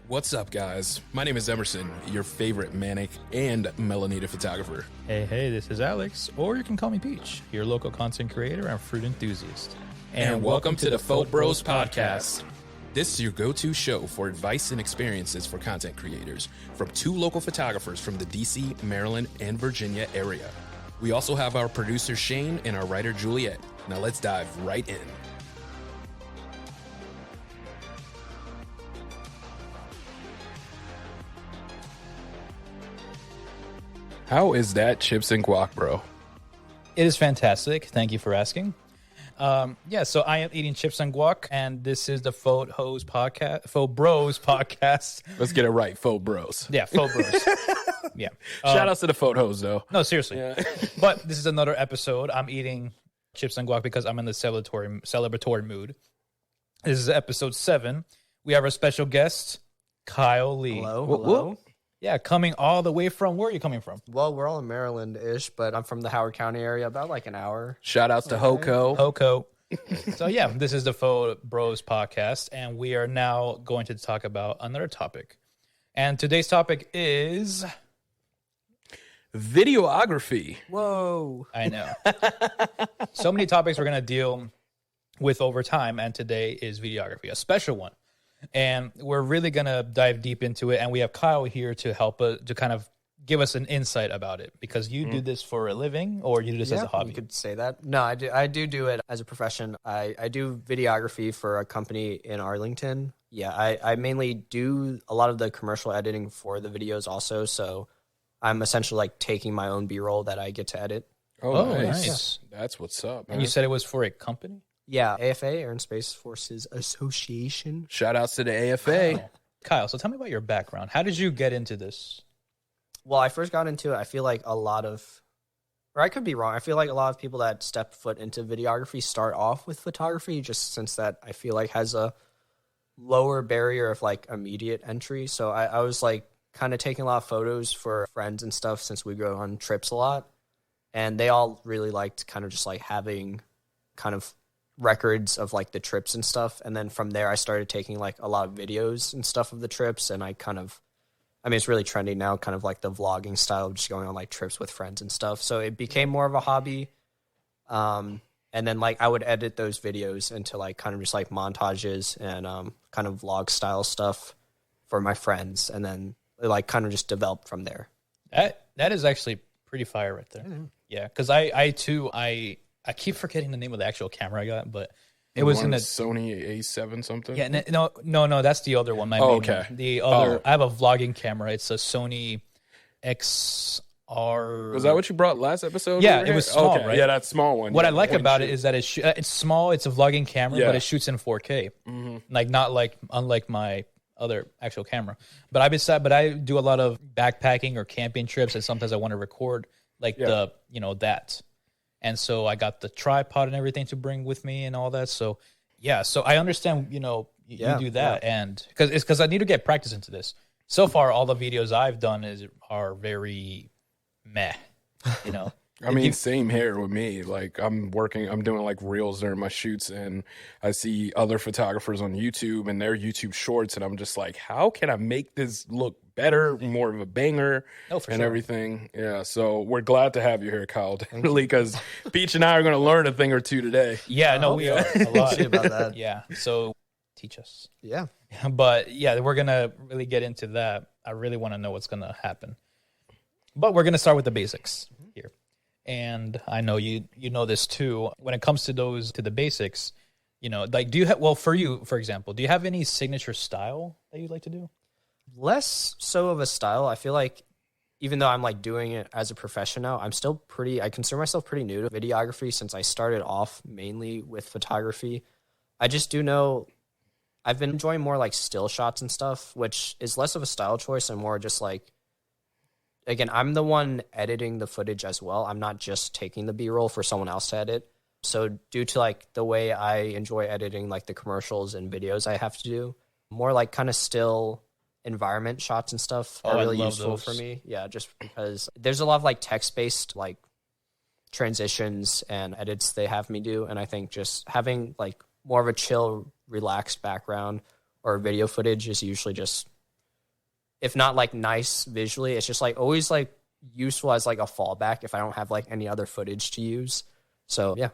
What's up, guys? My name is Emerson, your favorite manic and melanated photographer. Hey, this is Alex, or you can call me Peach, your local content creator and fruit enthusiast. And welcome to the Phot-Bros Podcast. This is your go-to show for advice and experiences for content creators from two local photographers from the DC, Maryland, and Virginia area. We also have our producer Shane and our writer Juliet. Now let's dive right in. How is that chips and guac, bro? It is fantastic. Thank you for asking. So I am eating chips and guac, and this is the Phot-Bros Podcast. Let's get it right, Phot-Bros. Yeah, Phot-Bros. Yeah. Shout outs to the Phot-Hos, though. No, seriously. Yeah. But this is another episode. I'm eating chips and guac because I'm in the celebratory mood. This is episode 7. We have our special guest, Kyle Lee. Hello. Yeah, coming all the way from, where are you coming from? Well, we're all in Maryland-ish, but I'm from the Howard County area, about like an hour. Shout outs to Hoko. So yeah, this is the Phot-Bros Podcast, and we are now going to talk about another topic. And today's topic is... Videography. Whoa. I know. So many topics we're going to deal with over time, and today is videography, a special one. And we're really going to dive deep into it. And we have Kyle here to help us, to kind of give us an insight about it, because you do this for a living, or you do this as a hobby? You could say that. No, I do it as a profession. I do videography for a company in Arlington. Yeah, I mainly do a lot of the commercial editing for the videos also. So I'm essentially like taking my own B-roll that I get to edit. Oh, nice. That's what's up, man. And you said it was for a company? Yeah, AFA, Air and Space Forces Association. Shout outs to the AFA. Oh. Kyle, so tell me about your background. How did you get into this? Well, I first got into it, I feel like or I could be wrong, I feel like a lot of people that step foot into videography start off with photography, just since that I feel like has a lower barrier of like immediate entry. So I was like kind of taking a lot of photos for friends and stuff since we go on trips a lot. And they all really liked kind of just like having kind of records of like the trips and stuff. And then from there I started taking like a lot of videos and stuff of the trips, and it's really trendy now, kind of like the vlogging style of just going on like trips with friends and stuff. So it became more of a hobby. And then like I would edit those videos into like kind of just like montages and kind of vlog style stuff for my friends, and then it like kind of just developed from there. That is actually pretty fire right there. Yeah, because I keep forgetting the name of the actual camera I got, but it was in a Sony A7 something. Yeah, no, that's the other one. Okay. I have a vlogging camera. It's a Sony XR. Was that what you brought last episode? Yeah, it was small, right? Yeah, that small one. What I like about it is that it's small. It's a vlogging camera, Yeah. but it shoots in 4K. Mm-hmm. Unlike my other actual camera. But I do a lot of backpacking or camping trips, and sometimes I want to record that. And so I got the tripod and everything to bring with me and all that. So yeah, so I understand, you do that, and because I need to get practice into this. So far, all the videos I've done are very meh, Same here with me. Like I'm doing like reels during my shoots, and I see other photographers on YouTube and their YouTube shorts, and I'm just like, how can I make this look better, more of a banger, everything? Yeah, so we're glad to have you here, Kyle, definitely, because Peach and I are going to learn a thing or two today. Yeah, no, we are a lot about that. Yeah, so teach us. Yeah. But yeah, we're going to really get into that. I really want to know what's going to happen. But we're going to start with the basics here. And I know you know this too. When it comes to the basics, like for you, for example, do you have any signature style that you'd like to do? Less so of a style. I feel like even though I'm like doing it as a profession now, I consider myself pretty new to videography since I started off mainly with photography. I just do know I've been enjoying more like still shots and stuff, which is less of a style choice and more just like, again, I'm the one editing the footage as well. I'm not just taking the B-roll for someone else to edit. So due to like the way I enjoy editing like the commercials and videos I have to do, more like kind of still environment shots and stuff are really useful for me. Yeah, just because there's a lot of like text-based like transitions and edits they have me do. And I think just having like more of a chill, relaxed background or video footage is usually just if not like nice visually, it's just like always like useful as like a fallback if I don't have like any other footage to use. So yeah.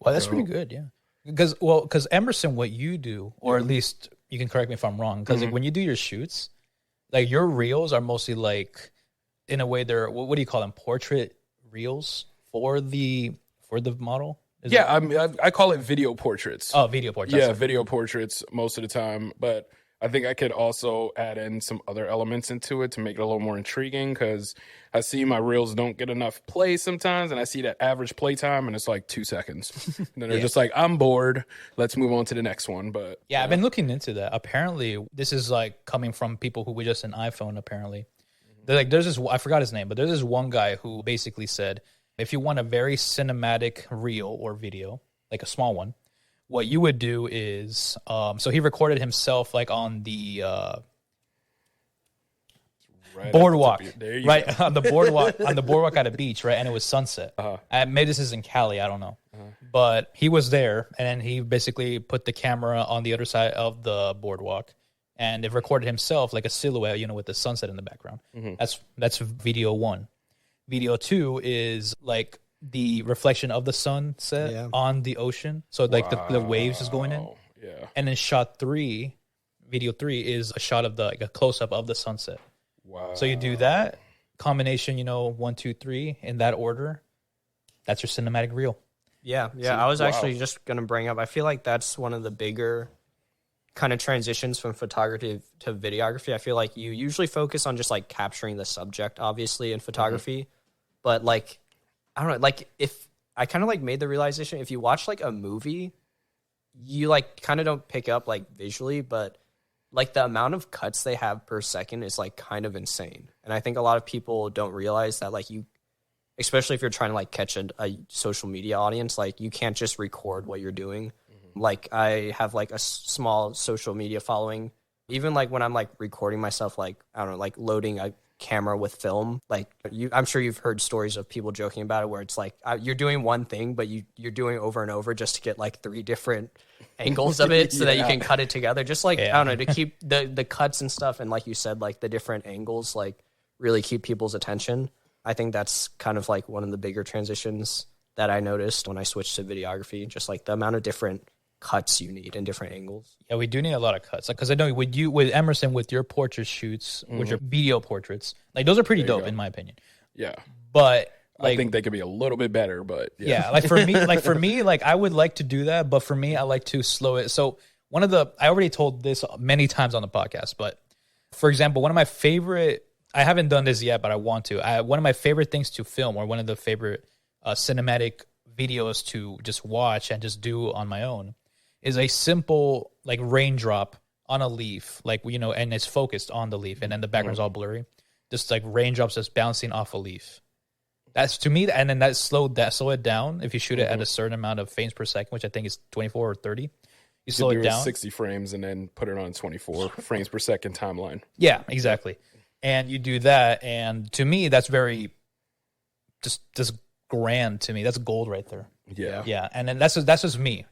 Well, that's pretty good, yeah. Because Emerson, what you do, or at least you can correct me if I'm wrong, because like when you do your shoots, like your reels are mostly like, in a way, they're what do you call them? Portrait reels for the model. I call it video portraits. Oh, video portraits. Yeah, video portraits most of the time, but I think I could also add in some other elements into it to make it a little more intriguing, because I see my reels don't get enough play sometimes, and I see that average play time, and it's like 2 seconds. And then they're just like, I'm bored. Let's move on to the next one. But yeah, I've been looking into that. Apparently, this is like coming from people who were just an iPhone, apparently. They're like, there's this, I forgot his name, but there's this one guy who basically said, if you want a very cinematic reel or video, like a small one, what you would do is, so he recorded himself like on the boardwalk, right on the boardwalk at a beach, right, and it was sunset. Maybe this is in Cali, I don't know, but he was there, and then he basically put the camera on the other side of the boardwalk, and it recorded himself like a silhouette, with the sunset in the background. That's video 1. Video 2 is like the reflection of the sunset on the ocean. So like the waves is going in. Yeah. And then video 3 is a shot of a close up of the sunset. Wow. So you do that combination, 1, 2, 3 in that order. That's your cinematic reel. Yeah. I was actually just going to bring up, I feel like that's one of the bigger kind of transitions from photography to videography. I feel like you usually focus on just like capturing the subject, obviously, in photography. But like, I don't know, like if I kind of like made the realization, if you watch like a movie, you like kind of don't pick up like visually, but like the amount of cuts they have per second is like kind of insane. And I think a lot of people don't realize that, like, you, especially if you're trying to like catch a social media audience, like you can't just record what you're doing. Like I have like a small social media following. Even like when I'm like recording myself, like, I don't know, like loading a camera with film, like I'm sure you've heard stories of people joking about it where it's like you're doing one thing, but you're doing over and over just to get like 3 different angles of it so that you can cut it together. Just like, I don't know, to keep the cuts and stuff. And like you said, like the different angles, like really keep people's attention. I think that's kind of like one of the bigger transitions that I noticed when I switched to videography, just like the amount of different cuts you need in different angles. Yeah, we do need a lot of cuts. Because I know with Emerson, with your portrait shoots, with your video portraits, like those are pretty dope in my opinion. Yeah. But like, I think they could be a little bit better, but like for me, like I would like to do that, but for me, I like to slow it. So I already told this many times on the podcast, but for example, one of my favorite, I haven't done this yet, but I want to. One of my favorite things to film, or one of the favorite cinematic videos to just watch and just do on my own, is a simple like raindrop on a leaf, like, and it's focused on the leaf, and then the background's all blurry. Just like raindrops just bouncing off a leaf. That's to me, and then slow it down. If you shoot it at a certain amount of frames per second, which I think is 24 or 30, you slow it down 60 frames and then put it on 24 frames per second timeline. Yeah, exactly. And you do that, and to me, that's very just grand to me. That's gold right there. Yeah. And then that's just me.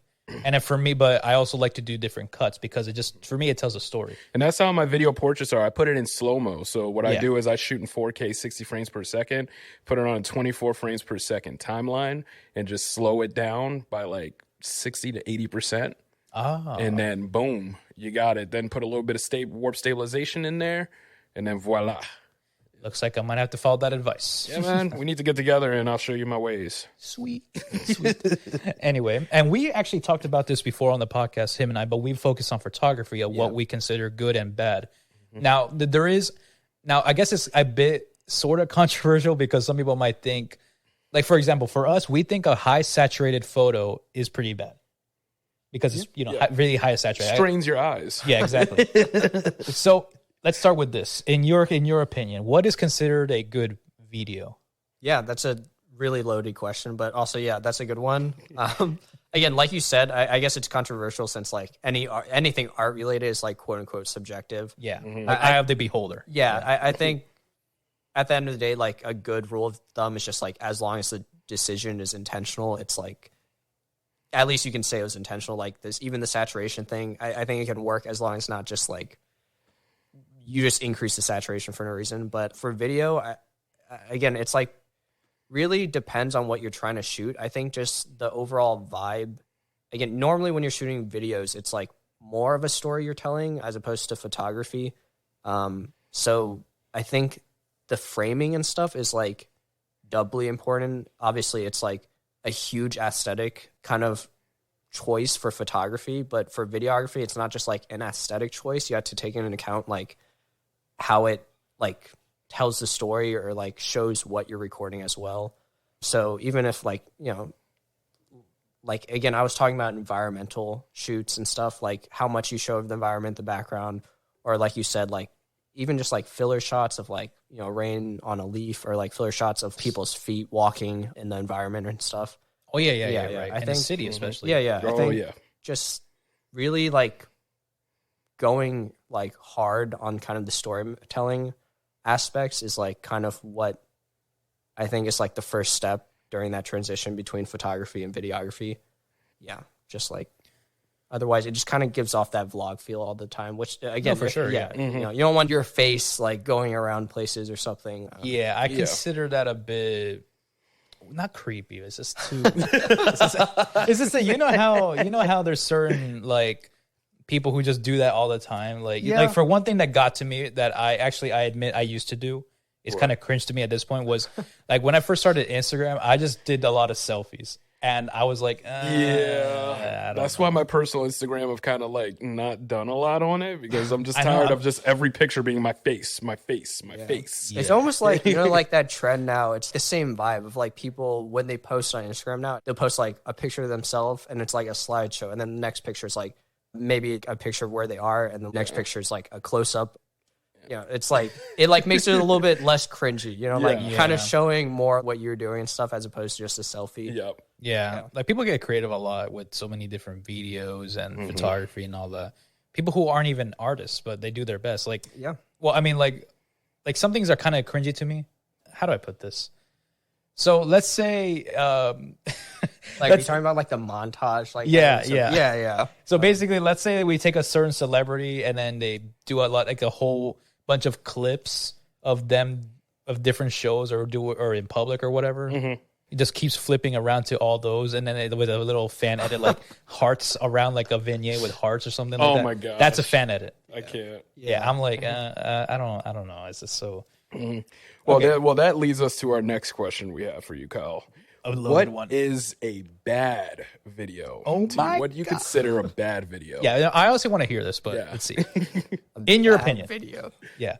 And then for me, but I also like to do different cuts because for me, it tells a story. And that's how my video portraits are. I put it in slow-mo. So what I do is I shoot in 4K 60 frames per second, put it on a 24 frames per second timeline, and just slow it down by like 60 to 80%. And then boom, you got it. Then put a little bit of warp stabilization in there, and then voila. Looks like I might have to follow that advice. Yeah, man. We need to get together, and I'll show you my ways. Sweet. Anyway, and we actually talked about this before on the podcast, him and I, but we focused on photography of what we consider good and bad. Now, I guess it's a bit sort of controversial because some people might think, like, for example, for us, we think a high saturated photo is pretty bad because it's, really high saturated. Strains your eyes. Yeah, exactly. So let's start with this. In your opinion, what is considered a good video? Yeah, that's a really loaded question, but also, that's a good one. Again, like you said, I guess it's controversial since like anything art related is like quote unquote subjective. Yeah, like eye of the beholder. Yeah, I think at the end of the day, like a good rule of thumb is just like as long as the decision is intentional, it's like at least you can say it was intentional. Like this, even the saturation thing, I think it can work as long as it's not just like you just increase the saturation for no reason. But for video, again, it's like really depends on what you're trying to shoot. I think just the overall vibe. Again, normally when you're shooting videos, it's like more of a story you're telling as opposed to photography. So I think the framing and stuff is like doubly important. Obviously, it's like a huge aesthetic kind of choice for photography, but for videography, it's not just like an aesthetic choice. You have to take into account like how it like tells the story or like shows what you're recording as well. So even if like, you know, like again, I was talking about environmental shoots and stuff, like how much you show of the environment, the background, or like you said, like even just like filler shots of like, you know, rain on a leaf, or like filler shots of people's feet walking in the environment and stuff. Oh yeah, right. I in think, the city especially. Yeah. I think just really like going like hard on kind of the storytelling aspects is like kind of what I think is like the first step during that transition between photography and videography. Yeah, just like otherwise it just kind of gives off that vlog feel all the time, which again, for sure. Yeah, you know, you don't want your face like going around places or something. Yeah, I consider that a bit not creepy. It's just too. It's just that you know how there's certain like people who just do that all the time. Like for one thing that got to me that I admit I used to do. It's kind of cringe to me at this point was like when I first started Instagram, I just did a lot of selfies. And I was like, that's why my personal Instagram have kind of like not done a lot on it, because I'm just tired of just every picture being my face. Yeah. It's almost like, you know, like that trend now. It's the same vibe of like people when they post on Instagram now, they'll post like a picture of themselves and it's like a slideshow. And then the next picture is like maybe a picture of where they are. And the next picture is like a close up. Yeah, it's like it like makes it a little bit less cringy, you know, like kind of showing more what you're doing and stuff as opposed to just a selfie. Yeah. Like people get creative a lot with so many different videos and photography and all that. People who aren't even artists, but they do their best. Like, well, I mean, like some things are kind of cringy to me. How do I put this? So let's say, like you're talking about like the montage, like yeah. So basically, let's say we take a certain celebrity and then they do a lot, like a whole bunch of clips of them of different shows or in public or whatever. It just keeps flipping around to all those, and then with a little fan edit, like hearts around, like a vignette with hearts or something. Like that. My god, that's a fan edit. I can't. Yeah, I'm like, I don't know. It's just so. Well, that leads us to our next question we have for you, Kyle. What is a bad video? What do you consider a bad video? Yeah, I also want to hear this, but let's see. In your opinion, video. Yeah,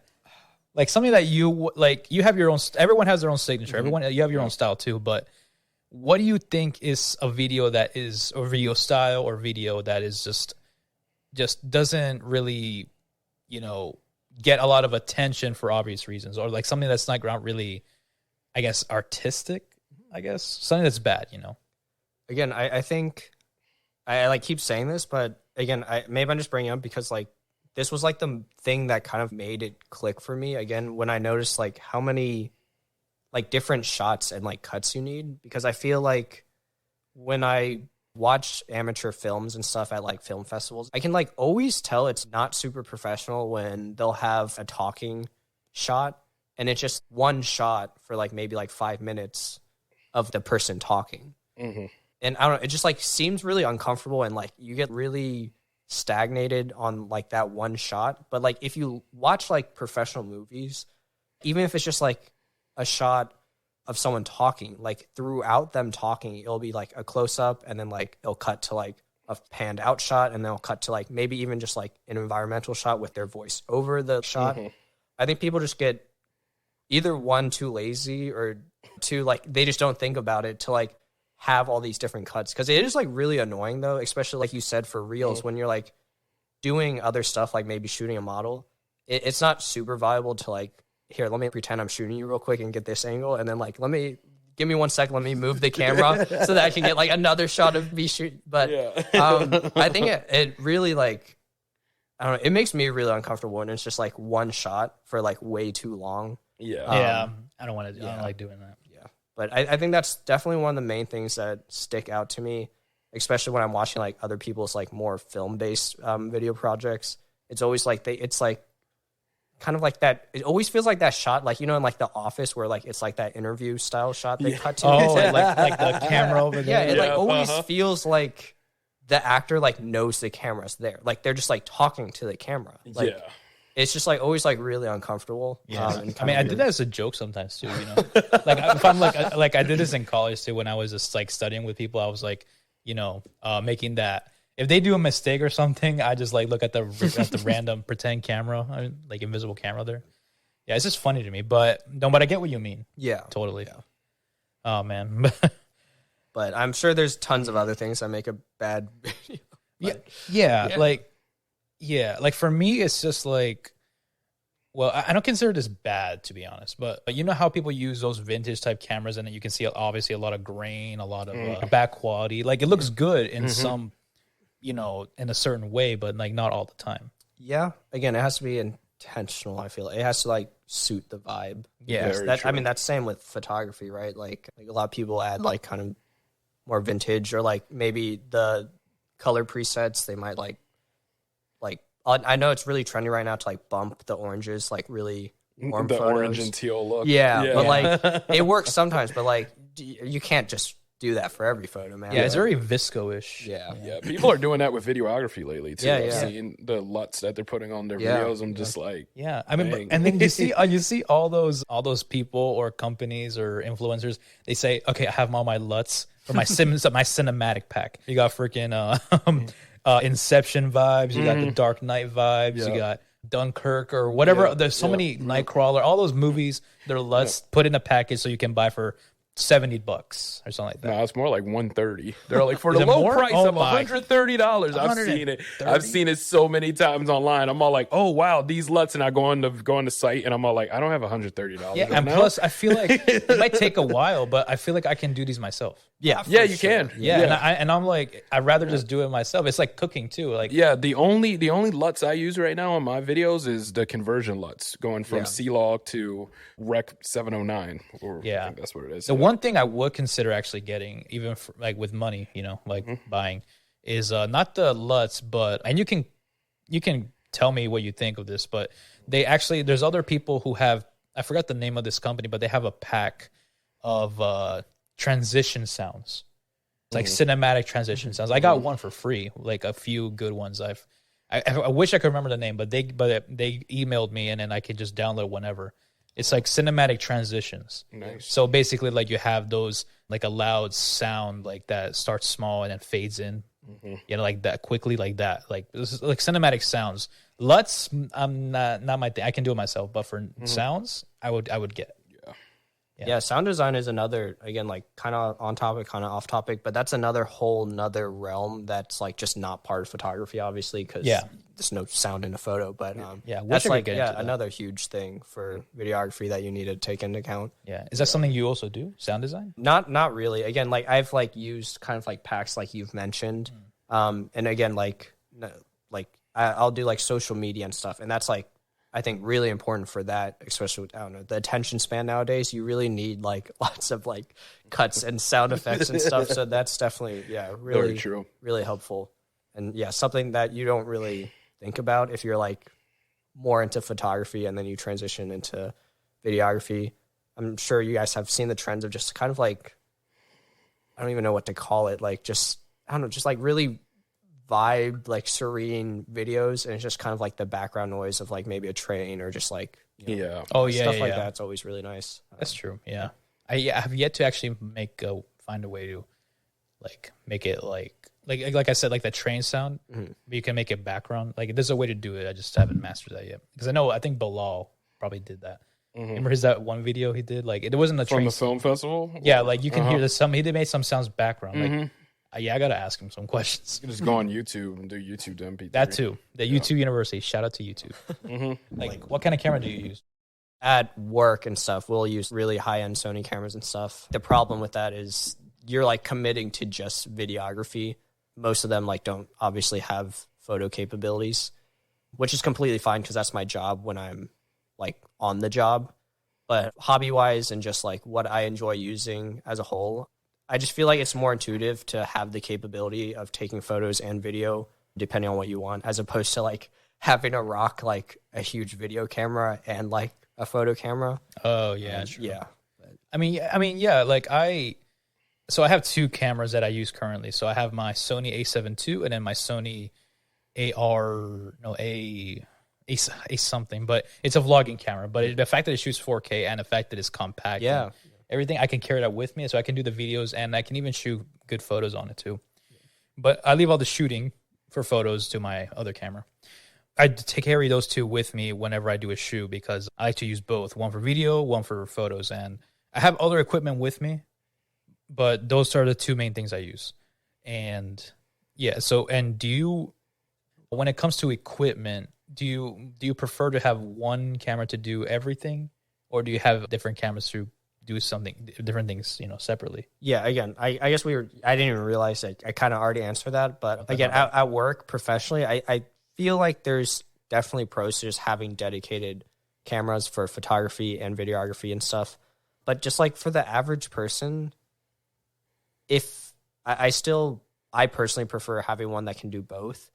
like something that you like. You have your own. Everyone has their own signature. You have your own style too. But what do you think is a video that is a video style or video that is just doesn't really, you know, get a lot of attention for obvious reasons, or like something that's not really, I guess, artistic. I guess something that's bad, you know. Again, I think I like keep saying this, but again, maybe I'm just bringing it up because like this was like the thing that kind of made it click for me. Again, when I noticed like how many like different shots and like cuts you need, because I feel like when I watch amateur films and stuff at like film festivals, I can like always tell it's not super professional when they'll have a talking shot and it's just one shot for like maybe like 5 minutes of the person talking. And I don't know, it just like seems really uncomfortable and like you get really stagnated on like that one shot. But like if you watch like professional movies, even if it's just like a shot of someone talking, like throughout them talking, it'll be like a close up and then like it'll cut to like a panned out shot and then it'll cut to like maybe even just like an environmental shot with their voice over the shot. I think people just get either one, too lazy, or two, like they just don't think about it to like have all these different cuts. Cause it is like really annoying though, especially like you said for reels when you're like doing other stuff, like maybe shooting a model. It's not super viable to like, here, let me pretend I'm shooting you real quick and get this angle. And then like, give me 1 second. Let me move the camera so that I can get like another shot of me shooting. But I think it really like, I don't know, it makes me really uncomfortable when it's just like one shot for like way too long. I don't want to. I don't like doing that. But I think that's definitely one of the main things that stick out to me, especially when I'm watching like other people's like more film based video projects. It's always like it's like kind of like that. It always feels like that shot, like, you know, in like The Office where like it's like that interview style shot they cut to. Oh, like the camera over there. Yeah, it like always feels like the actor like knows the camera's there. Like they're just like talking to the camera. Like, it's just like always like really uncomfortable. Yeah, I mean, I did that as a joke sometimes too. You know, like if I'm like I did this in college too when I was just like studying with people. I was like, you know, making that if they do a mistake or something, I just like look at the random pretend camera, like invisible camera there. Yeah, it's just funny to me, but I get what you mean. Yeah, totally. Yeah. Oh man, but I'm sure there's tons of other things that make a bad video. Like for me, it's just like, well, I don't consider this bad, to be honest, but you know how people use those vintage type cameras and then you can see obviously a lot of grain, a lot of bad quality. Like it looks good in some, you know, in a certain way, but like not all the time. Yeah. Again, it has to be intentional. I feel it has to like suit the vibe. Yeah. I mean, that's same with photography, right? Like a lot of people add like kind of more vintage or like maybe the color presets. They might like I know it's really trendy right now to like bump the oranges, like really warm photos. Orange and teal look. Yeah, but like it works sometimes, but like you can't just do that for every photo, man. Yeah, it's very visco-ish. Yeah. People are doing that with videography lately too. Yeah, I've seen the LUTs that they're putting on their videos. I'm just like, I mean, and then you see all those people or companies or influencers. They say, okay, I have all my LUTs for my my cinematic pack. You got freaking Inception vibes, you got the Dark Knight vibes, you got Dunkirk or whatever. There's so many Nightcrawler, all those movies, they're put in a package so you can buy for $70 or something like that. No, it's more like $130. They're like, for the low price of $130. I've seen it. I've seen it so many times online. I'm all like, oh wow, these LUTs, and I go on the site and I'm all like, I don't have $130. Yeah, and plus I feel like it might take a while, but I feel like I can do these myself. Yeah, you can. Yeah. And I'm like, I'd rather just do it myself. It's like cooking too. Like, the only LUTs I use right now on my videos is the conversion LUTs, going from C-Log to Rec 709. Or I think that's what it is. The one thing I would consider actually getting, even for, like with money, you know, like buying, is not the LUTs, but and you can tell me what you think of this, but there's other people who have, I forgot the name of this company, but they have a pack of transition sounds. It's like cinematic transition sounds. I got one for free, like a few good ones. I wish I could remember the name, but they emailed me and then I could just download whenever. It's like cinematic transitions. Nice. So basically, like you have those like a loud sound like that starts small and then fades in, you know, like that quickly, like that. Like this is like cinematic sounds. LUTs, I'm not my thing. I can do it myself, but for sounds, I would get it. Yeah, sound design is another, again, like kind of on topic, kind of off topic, but that's another realm that's like just not part of photography, obviously, because there's no sound in a photo. But that's like another huge thing for videography that you need to take into account. Yeah, is that something you also do? Sound design? Not really. Again, like I've like used kind of like packs like you've mentioned, and again, like I'll do like social media and stuff, and that's like, I think really important for that, especially with, I don't know, the attention span nowadays. You really need like lots of like cuts and sound effects and stuff. So that's definitely, really, very true. Really helpful. And something that you don't really think about if you're like more into photography and then you transition into videography. I'm sure you guys have seen the trends of just kind of like, I don't even know what to call it. Like just, I don't know, just like really vibe, like serene videos, and it's just kind of like the background noise of like maybe a train or just like stuff like that. It's always really nice. That's true. I have yet to actually find a way to like make it like I said, like the train sound. But you can make it background. Like there's a way to do it. I just haven't mastered that yet, because I think Bilal probably did that. Remember that one video he did? Like it wasn't a train from the film festival. Yeah, like you can hear the some. He did make some sounds background. Like I gotta ask him some questions. You can just go on YouTube and do YouTube to MP3. That too. The YouTube University. Shout out to YouTube. Like, what kind of camera do you use? At work and stuff, we'll use really high-end Sony cameras and stuff. The problem with that is you're like committing to just videography. Most of them like don't obviously have photo capabilities, which is completely fine because that's my job when I'm like on the job. But hobby-wise and just like what I enjoy using as a whole, I just feel like it's more intuitive to have the capability of taking photos and video depending on what you want, as opposed to like having to rock like a huge video camera and like a photo camera. Oh yeah, true. Yeah. I mean, yeah. So I have two cameras that I use currently. So I have my Sony A7 II and then my Sony A something, but it's a vlogging camera. But the fact that it shoots 4K and the fact that it's compact, Yeah. everything, I can carry that with me, so I can do the videos and I can even shoot good photos on it too. But I leave all the shooting for photos to my other camera. I carry those two with me whenever I do a shoot because I like to use both, one for video, one for photos, and I have other equipment with me, but those are the two main things I use. And yeah, so and when it comes to equipment, do you prefer to have one camera to do everything, or do you have different cameras to do different things, separately? Yeah, again, I guess I didn't even realize that I kind of already answered that. But again, at work, professionally, I feel like there's definitely pros to just having dedicated cameras for photography and videography and stuff. But just like for the average person, I personally prefer having one that can do both.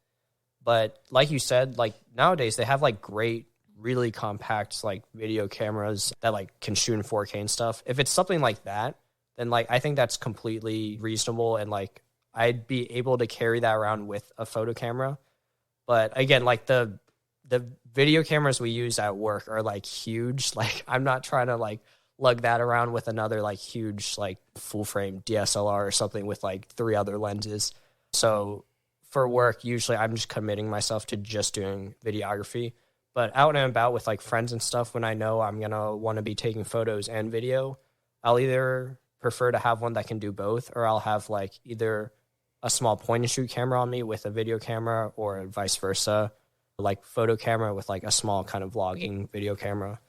But like you said, like nowadays they have like great, really compact like video cameras that like can shoot in 4K and stuff. If it's something like that, then like I think that's completely reasonable, and like I'd be able to carry that around with a photo camera. But again, like the video cameras we use at work are like huge. Like I'm not trying to like lug that around with another like huge like full frame DSLR or something with like 3 other lenses. So for work, usually I'm just committing myself to just doing videography. But out and about with like friends and stuff, when I know I'm going to want to be taking photos and video, I'll either prefer to have one that can do both, or I'll have like either a small point and shoot camera on me with a video camera, or vice versa, like photo camera with like a small kind of vlogging video camera.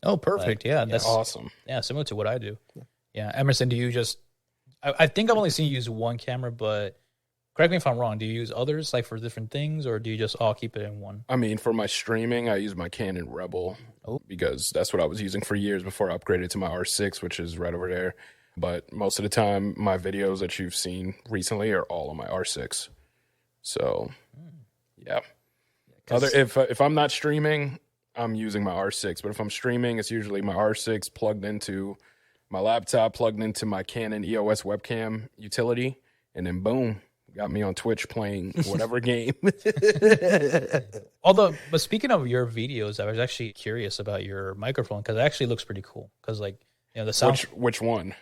Oh, perfect. Yeah, that's awesome. Yeah, similar to what I do. Yeah. Emerson, do you just, I think I've only seen you use one camera, but correct me if I'm wrong. Do you use others like for different things, or do you just all keep it in one? I mean, for my streaming, I use my Canon Rebel because that's what I was using for years before I upgraded to my R6, which is right over there. But most of the time, my videos that you've seen recently are all on my R6. So, yeah. If I'm not streaming, I'm using my R6. But if I'm streaming, it's usually my R6 plugged into my laptop, plugged into my Canon EOS webcam utility, and then boom, got me on Twitch playing whatever game. But speaking of your videos, I was actually curious about your microphone because it actually looks pretty cool. Because the sound. Which one?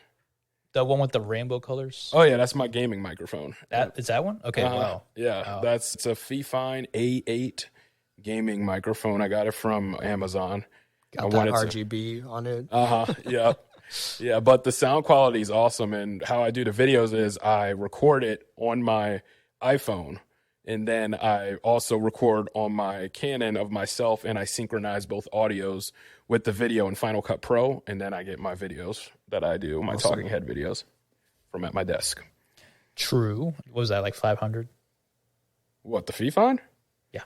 The one with the rainbow colors. Oh yeah, that's my gaming microphone. Is that one? Okay, wow. Yeah, wow. It's a Fifine A8 gaming microphone. I got it from Amazon. Got that RGB on it. Yeah. Yeah, but the sound quality is awesome, and how I do the videos is I record it on my iPhone, and then I also record on my Canon of myself, and I synchronize both audios with the video in Final Cut Pro, and then I get my videos that I do, my talking head videos, from at my desk. True. What was that, like 500? What, the Fifine? Yeah.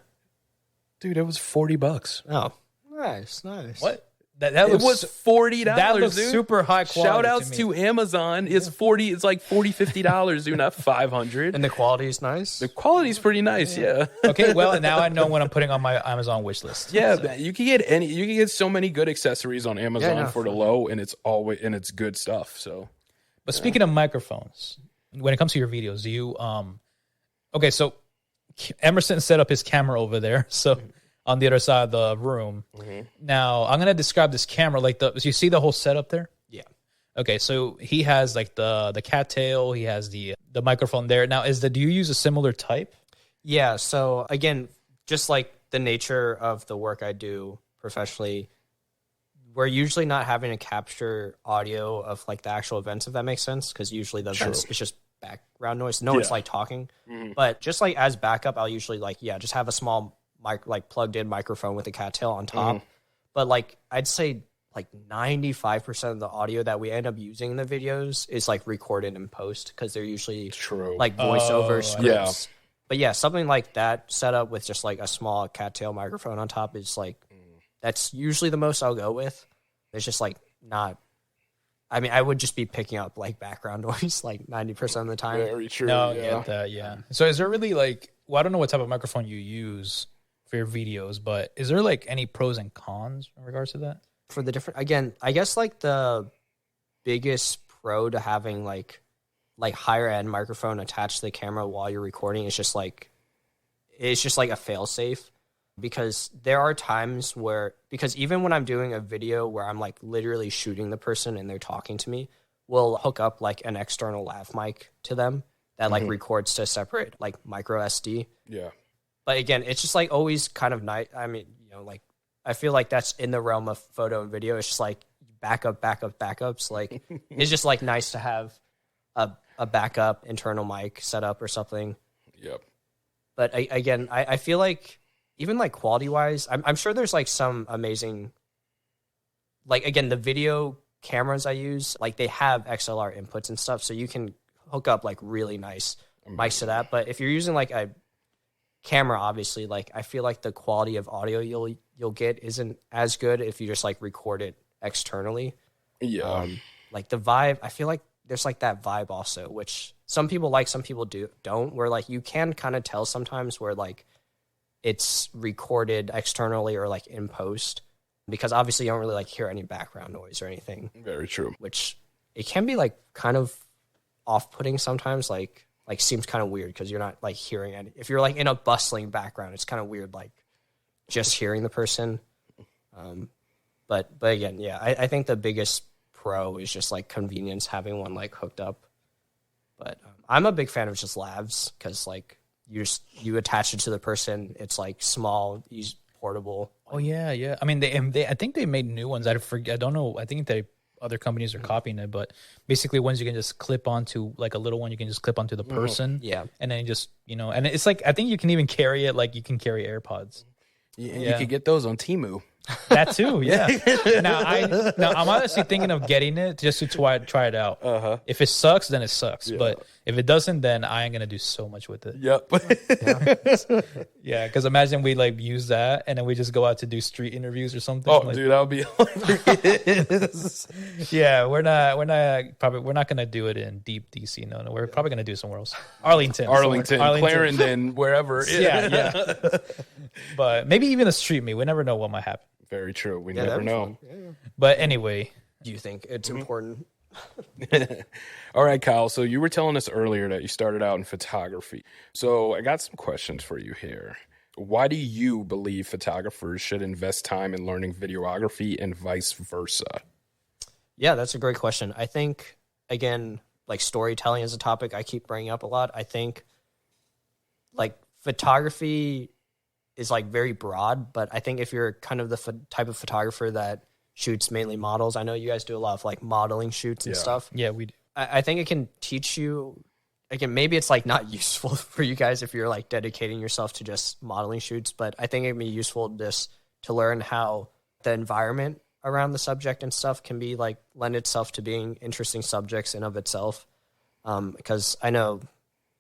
Dude, it was $40. Oh, nice. What? That it was $40. That looks dude. Super high quality. Shout outs to Amazon. It's $40. It's like $50, dude, not $500. And the quality is nice. The quality is pretty nice. Yeah. Okay. Well, now I know what I'm putting on my Amazon wish list. Yeah, so. You can get so many good accessories on Amazon for the low, and it's good stuff. So, but speaking of microphones, when it comes to your videos, do you okay? So Emerson set up his camera over there. So. On the other side of the room. Mm-hmm. Now, I'm going to describe this camera. You see the whole setup there? Yeah. Okay, so he has like the cattail. He has the microphone there. Now, do you use a similar type? Yeah, so again, just like the nature of the work I do professionally, we're usually not having to capture audio of like the actual events, if that makes sense, because usually the events, it's just background noise. It's like talking. Mm-hmm. But just like as backup, I'll usually just have a small plugged in microphone with a cattail on top. But like I'd say like 95% of the audio that we end up using in the videos is like recorded in post, because they're usually like voiceover scripts. But yeah, something like that set up with just like a small cattail microphone on top is like that's usually the most I'll go with. It's just like not, I mean, I would just be picking up like background noise like 90% of the time. Very true. No, I get that. Yeah. So is there really like, well, I don't know what type of microphone you use. for your videos, but is there like any pros and cons in regards to that? For the different, again, I guess like the biggest pro to having like higher end microphone attached to the camera while you're recording is just like, it's just like a fail safe. Because there are times where, because even when I'm doing a video where I'm like literally shooting the person and they're talking to me, we'll hook up like an external lav mic to them that like records to separate like micro SD. Yeah. But again, it's just like always kind of nice. I mean, you know, like I feel like that's in the realm of photo and video. It's just like backups. Like it's just like nice to have a backup internal mic set up or something. Yep. But I feel like even like quality wise, I'm sure there's like some amazing, like again, the video cameras I use, like they have XLR inputs and stuff. So you can hook up like really nice mics to that. But if you're using like a camera, obviously, like I feel like the quality of audio you'll get isn't as good if you just like record it externally. Yeah. Like the vibe, I feel like there's like that vibe also, which some people like, some people don't, where like you can kind of tell sometimes where like it's recorded externally or like in post, because obviously you don't really like hear any background noise or anything. Very true. Which it can be like kind of off-putting sometimes, like seems kind of weird because you're not like hearing any. If you're like in a bustling background, it's kind of weird like just hearing the person. But again, yeah, I think the biggest pro is just like convenience having one like hooked up. But I'm a big fan of just lavs because like you attach it to the person. It's like small, easy, portable. Oh yeah. I mean, they I think they made new ones. I don't know. I think other companies are copying it, but basically ones you can just clip onto, like a little one you can just clip onto the person. Yeah. And then just, and it's like, I think you can even carry it like you can carry AirPods. You could get those on Temu. That too, yeah. Now I'm honestly thinking of getting it just to try it out. If it sucks, then it sucks. Yeah. But if it doesn't, then I ain't gonna do so much with it. Yep. Yeah, because imagine we like use that and then we just go out to do street interviews or something. Oh, like, dude, that would be hilarious. Yeah, we're not gonna do it in deep DC. No, we're probably gonna do it somewhere else. Arlington, Clarendon, wherever. Yeah. But maybe even a street meet. We never know what might happen. Very true. We never know. Yeah. But anyway, do you think it's important? All right, Kyle. So you were telling us earlier that you started out in photography. So I got some questions for you here. Why do you believe photographers should invest time in learning videography and vice versa? Yeah, that's a great question. I think, again, like storytelling is a topic I keep bringing up a lot. I think like photography is like very broad, but I think if you're kind of the type of photographer that shoots mainly models, I know you guys do a lot of like modeling shoots and stuff. Yeah, we do. I think it can teach you, again, maybe it's like not useful for you guys if you're like dedicating yourself to just modeling shoots, but I think it'd be useful just to learn how the environment around the subject and stuff can be like lend itself to being interesting subjects in of itself. Because I know,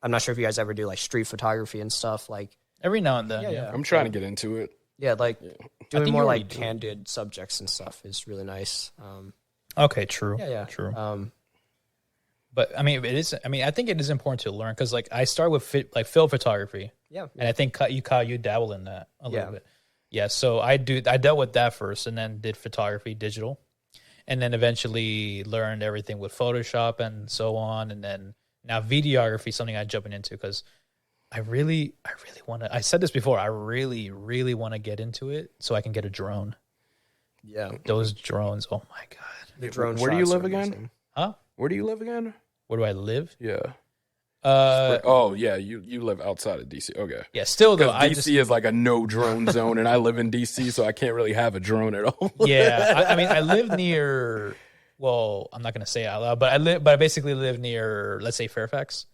I'm not sure if you guys ever do like street photography and stuff, like every now and then. Yeah. I'm trying to get into it. Yeah, like doing more like candid subjects and stuff is really nice. Okay, true. Yeah. True. But I mean, I think it is important to learn because like I start with film photography. Yeah. And I think you dabble in that a little bit. Yeah. So I dealt with that first and then did photography digital and then eventually learned everything with Photoshop and so on. And then now videography is something I'm jumping into because I really want to, I said this before, I really, really want to get into it so I can get a drone. Yeah. Those drones. Oh my God. The drone Where do you shots live are again? amazing. Huh? Where do you live again? Where do I live? Yeah. Yeah, you live outside of DC. Okay. Yeah, still though, DC is like a no drone zone, and I live in DC, so I can't really have a drone at all. Yeah, I mean, I live near. Well, I'm not gonna say it out loud, but I basically live near, let's say, Fairfax.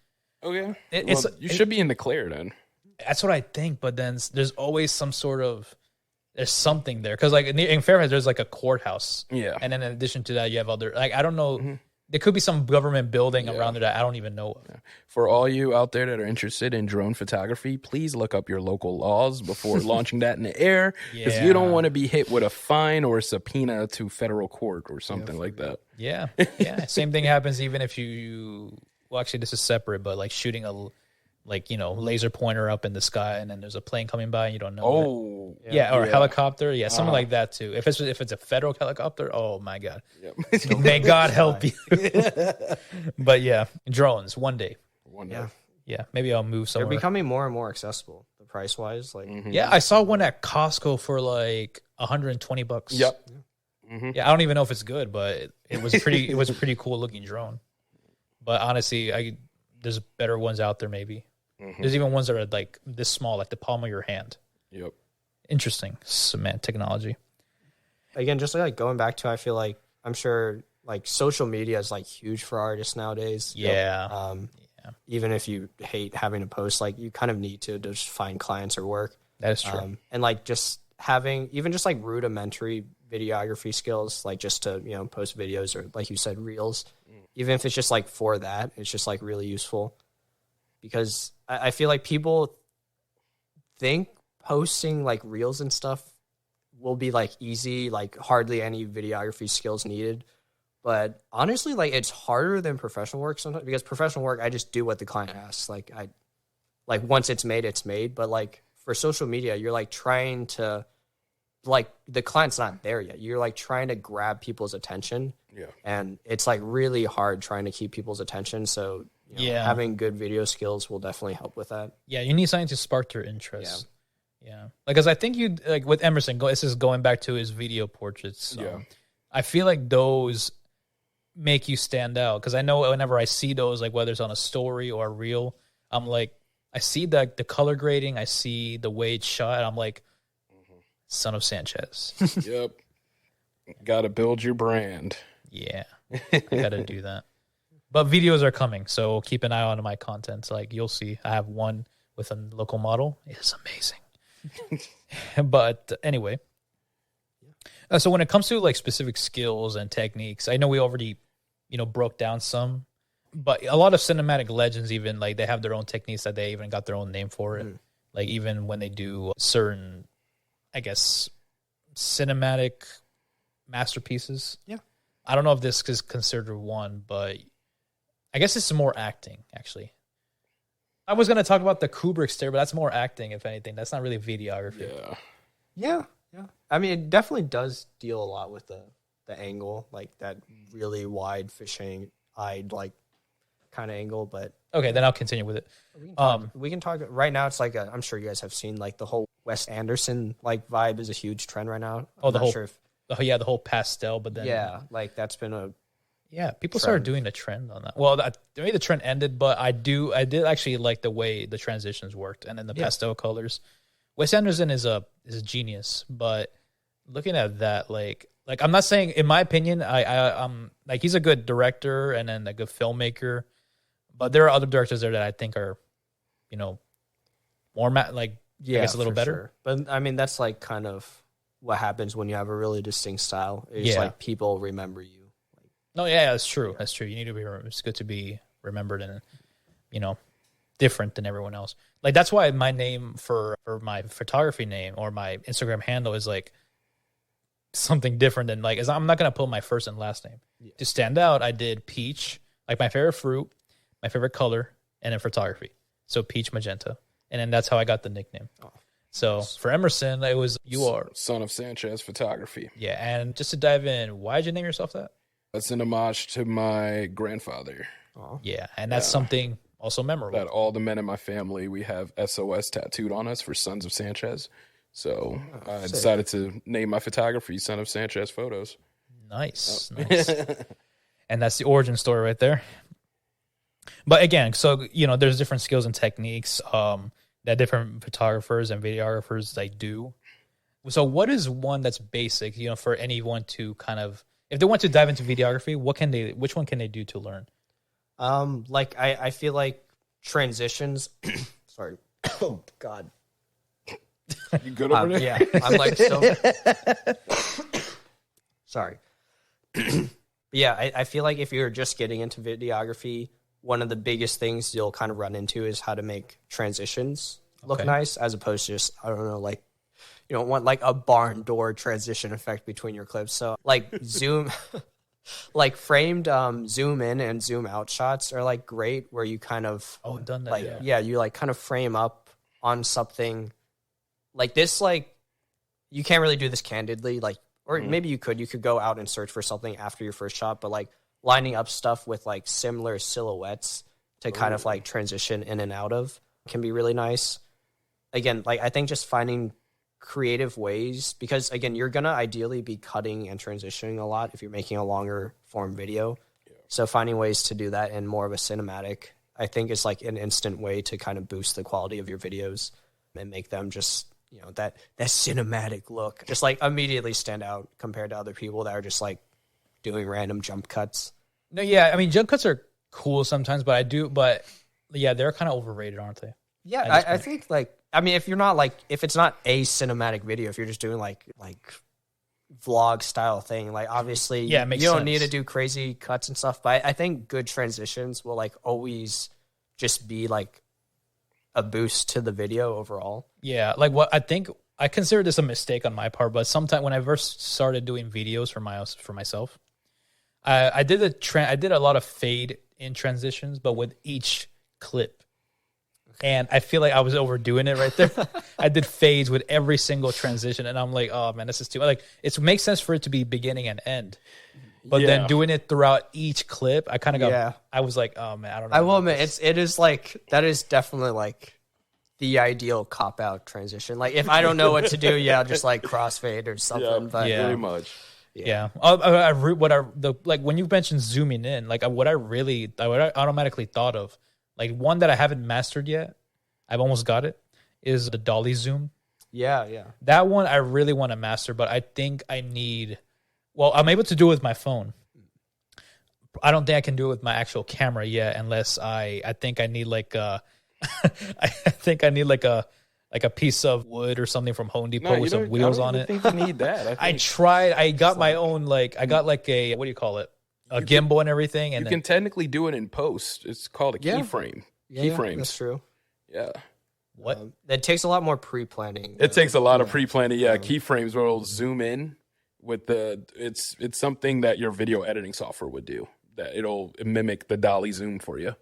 Okay. You should be in the clear then. That's what I think, but then there's always some sort of there's something there because like in Fairfax there's like a courthouse. Yeah. And then in addition to that, you have other like I don't know. Mm-hmm. There could be some government building around there that I don't even know of. Yeah. For all you out there that are interested in drone photography, please look up your local laws before launching that in the air because you don't want to be hit with a fine or a subpoena to federal court or something like that. Yeah. Same thing happens even if you. Well, actually, this is separate, but like shooting like, laser pointer up in the sky, and then there's a plane coming by and you don't know. Oh, or a helicopter. Yeah, something like that too. If it's a federal helicopter, oh my God. Yep. May God help you. But yeah, drones one day. Yeah, maybe I'll move somewhere. They're becoming more and more accessible, the price wise. Like, yeah, I saw one at Costco for like $120. Yep. Yeah, I don't even know if it's good, but it was pretty. It was a pretty cool looking drone. But honestly, there's better ones out there. Maybe there's even ones that are like this small, like the palm of your hand. Yep. Interesting, cement technology. Again, just like going back to, I feel like I'm sure like social media is like huge for artists nowadays. Yeah. Even if you hate having to post, like you kind of need to just find clients or work. That is true. And like just having even just like rudimentary videography skills, like just to, post videos or like you said, reels, even if it's just like for that, it's just like really useful because I feel like people think posting like reels and stuff will be like easy, like hardly any videography skills needed. But honestly, like it's harder than professional work sometimes because professional work, I just do what the client asks. Like once it's made, it's made. But like for social media, you're like trying to, like the client's not there yet. You're like trying to grab people's attention. Yeah. And it's like really hard trying to keep people's attention. So having good video skills will definitely help with that. Yeah. You need something to spark their interest. Yeah. Because I think you like with Emerson, this is going back to his video portraits. I feel like those make you stand out because I know whenever I see those, like whether it's on a story or a reel, I'm like, I see the color grading, I see the way it's shot, I'm like, son of Sanchez. Yep. Got to build your brand. Yeah, I got to do that. But videos are coming, so keep an eye on my content. Like you'll see, I have one with a local model. It's amazing. But anyway. So when it comes to like specific skills and techniques, I know we already, broke down some, but a lot of cinematic legends, even like they have their own techniques that they even got their own name for it. Like even when they do certain, I guess, cinematic masterpieces. Yeah. I don't know if this is considered one, but I guess it's more acting actually. I was going to talk about the Kubrick stare, but that's more acting, if anything. That's not really videography. Yeah. I mean, it definitely does deal a lot with the angle, like that really wide fishing-eyed, like, kind of angle, but... Okay, then I'll continue with it. We can talk... Right now, it's like I'm sure you guys have seen, like, the whole Wes Anderson, like, vibe is a huge trend right now. The whole pastel, but then... Yeah, like, that's been a... Yeah, people started doing a trend on that. Well, maybe the trend ended, but I did actually like the way the transitions worked, and then the pastel colors. Wes Anderson is a genius, but looking at that, like I'm not saying, in my opinion, I'm like he's a good director and then a good filmmaker, but there are other directors there that I think are, more I guess a little better. Sure. But I mean, that's like kind of what happens when you have a really distinct style. It's like people remember you. No, yeah, that's true. That's true. You need to be. It's good to be remembered and different than everyone else. Like that's why my name for my photography name or my Instagram handle is like something different than like, I'm not gonna put my first and last name to stand out. I did peach, like my favorite fruit, my favorite color, and then photography. So peach magenta, and then that's how I got the nickname. So for Emerson, it was son of Sanchez photography. Yeah, and just to dive in, why did you name yourself that? That's an homage to my grandfather. Yeah, and that's something also memorable. That all the men in my family, we have SOS tattooed on us for Sons of Sanchez. So I decided to name my photography Son of Sanchez Photos. Nice. And that's the origin story right there. But again, so, there's different skills and techniques that different photographers and videographers do. So what is one that's basic, for anyone to kind of, if they want to dive into videography, which one can they do to learn? I feel like transitions. Sorry. Oh God. You good over there? Yeah, I'm like so. Sorry. Yeah, I feel like if you're just getting into videography, one of the biggest things you'll kind of run into is how to make transitions look nice, as opposed to just, I don't know, like you don't want like a barn door transition effect between your clips. So like zoom. like framed zoom in and zoom out shots are like great, where you kind of done that. like you like kind of frame up on something like this. Like you can't really do this candidly, like, or maybe you could go out and search for something after your first shot, but like lining up stuff with like similar silhouettes to kind of like transition in and out of can be really nice. Again, like I think just finding creative ways, because again, you're gonna ideally be cutting and transitioning a lot if you're making a longer form video. So finding ways to do that in more of a cinematic, I think, is like an instant way to kind of boost the quality of your videos and make them just, you know, that cinematic look just like immediately stand out compared to other people that are just like doing random jump cuts. No, yeah, I mean jump cuts are cool sometimes, but yeah, they're kind of overrated, aren't they? Yeah, I think like, I mean, if you're not like, if it's not a cinematic video, if you're just doing like vlog style thing, like obviously it makes you don't sense. need to do crazy cuts and stuff, but I think good transitions will like always just be like a boost to the video overall. Yeah, like what I think, I consider this a mistake on my part, but sometime when I first started doing videos for myself, I did a lot of fade in transitions, but with each clip. And I feel like I was overdoing it right there. I did fades with every single transition, and I'm like, oh man, this is too much. Like, it makes sense for it to be beginning and end, but then doing it throughout each clip, I kind of got. I was like, oh man, I don't know. I will admit, it is like, that is definitely like the ideal cop out transition. Like if I don't know what to do, I'll just like crossfade or something. But pretty much. Yeah. Like when you mentioned zooming in, like what I automatically thought of, like one that I haven't mastered yet, I've almost got it, is the dolly zoom. Yeah. That one I really want to master, but I think I need, well, I'm able to do it with my phone. I don't think I can do it with my actual camera yet, unless I think I need like I think I need like a piece of wood or something from Home Depot with some wheels on it. I don't think you need that. I tried. I got my own, I got like a, what do you call it? A gimbal and everything. And you can technically do it in post. It's called a keyframe. Keyframes. That's true. Yeah. What? That takes a lot more pre-planning. It takes a lot of pre-planning. Yeah, keyframes will zoom in with it's something that your video editing software would do. That it'll mimic the dolly zoom for you.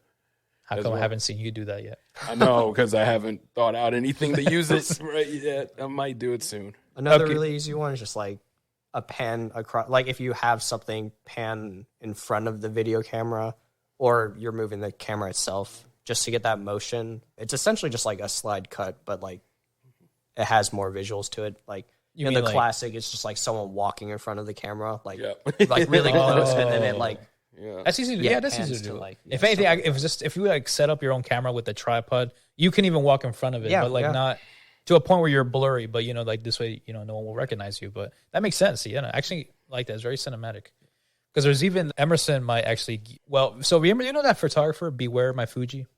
How come I haven't seen you do that yet? I know, because I haven't thought out anything to use it right yet. I might do it soon. Another really easy one is just like a pan across. Like if you have something pan in front of the video camera, or you're moving the camera itself, just to get that motion. It's essentially just like a slide cut, but like it has more visuals to it. Like in the classic, it's just like someone walking in front of the camera, like like really close, and then it like. Yeah, that's easy. Yeah, that's easy to do. Like, if anything, if you like set up your own camera with a tripod, you can even walk in front of it, but like not to a point where you're blurry. But you know, like this way, you know, no one will recognize you. But that makes sense. Yeah, no, actually, like that. It's very cinematic. Because there's even Emerson might actually. Well, so remember, you know that photographer, Beware My Fuji.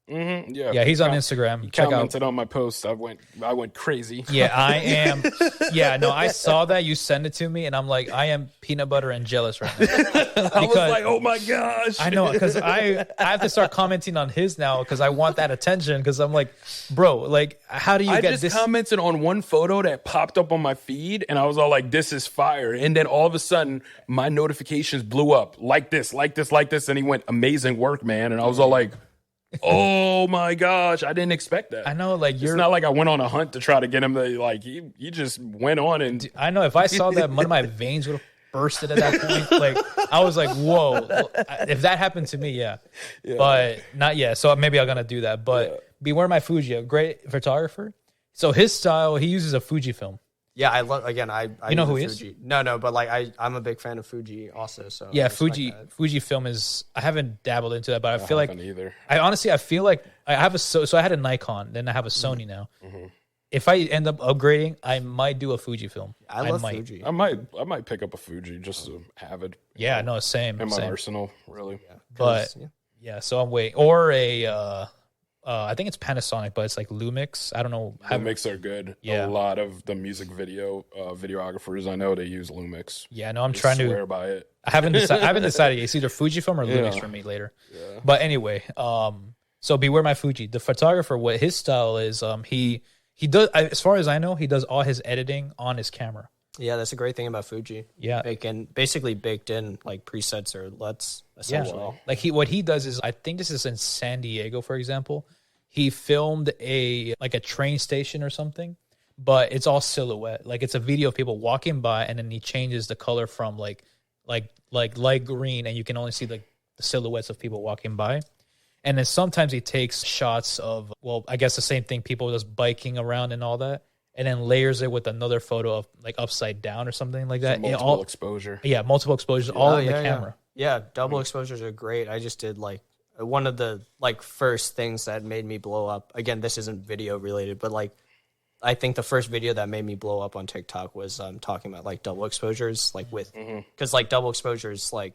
Mm-hmm, yeah, he's on Instagram. He commented on my post. I went crazy. Yeah, I am. Yeah, no, I saw that you sent it to me, and I'm like, I am peanut butter and jealous right now. I was like, oh my gosh. I know, because I have to start commenting on his now because I want that attention. Because I'm like, bro, like, how do you get this? I just commented on one photo that popped up on my feed, and I was all like, this is fire. And then all of a sudden, my notifications blew up like this, and he went, amazing work, man. And I was all like, oh my gosh, I didn't expect that. I know, like, it's not like I went on a hunt to try to get him to, like, he just went on and dude, I know if I saw that, one of my veins would have bursted at that point. Like, I was like, whoa, if that happened to me, yeah. But not yet. So maybe I'm gonna do that. But Beware My Fuji, a great photographer. So his style, he uses a Fujifilm. Yeah, I love. Again, I you know who he is? No, but like I'm a big fan of Fuji also. So yeah, Fujifilm is. I haven't dabbled into that, but I feel like either. I feel like I have a so I had a Nikon, then I have a Sony now. Mm-hmm. If I end up upgrading, I might do a Fujifilm. I love Fuji. I might pick up a Fuji just to have it. Yeah, no, same in my arsenal, really. Yeah, but so I'm waiting, or a. I think it's Panasonic, but it's like Lumix. I don't know. Lumix are good. Yeah. A lot of the music videographers I know, they use Lumix. Yeah, no, I'm trying to swear by it. I haven't decided. It's either Fujifilm or Lumix for me later. Yeah. But anyway, so Beware My Fuji. The photographer, what his style is, he does, as far as I know, he does all his editing on his camera. Yeah, that's a great thing about Fuji. Yeah. Basically baked in like presets or LUTs essentially. Yeah. Like what he does is, I think this is in San Diego, for example. He filmed a train station or something, but it's all silhouette. Like it's a video of people walking by, and then he changes the color from like light green, and you can only see the silhouettes of people walking by. And then sometimes he takes shots of, well, I guess the same thing, people just biking around and all that, and then layers it with another photo of like upside down or something like that. So multiple exposure. Yeah, multiple exposures, all in the camera. Yeah, double exposures are great. I just did like one of the like first things that made me blow up. Again, this isn't video related, but like I think the first video that made me blow up on TikTok was talking about like double exposures, like with because like double exposures like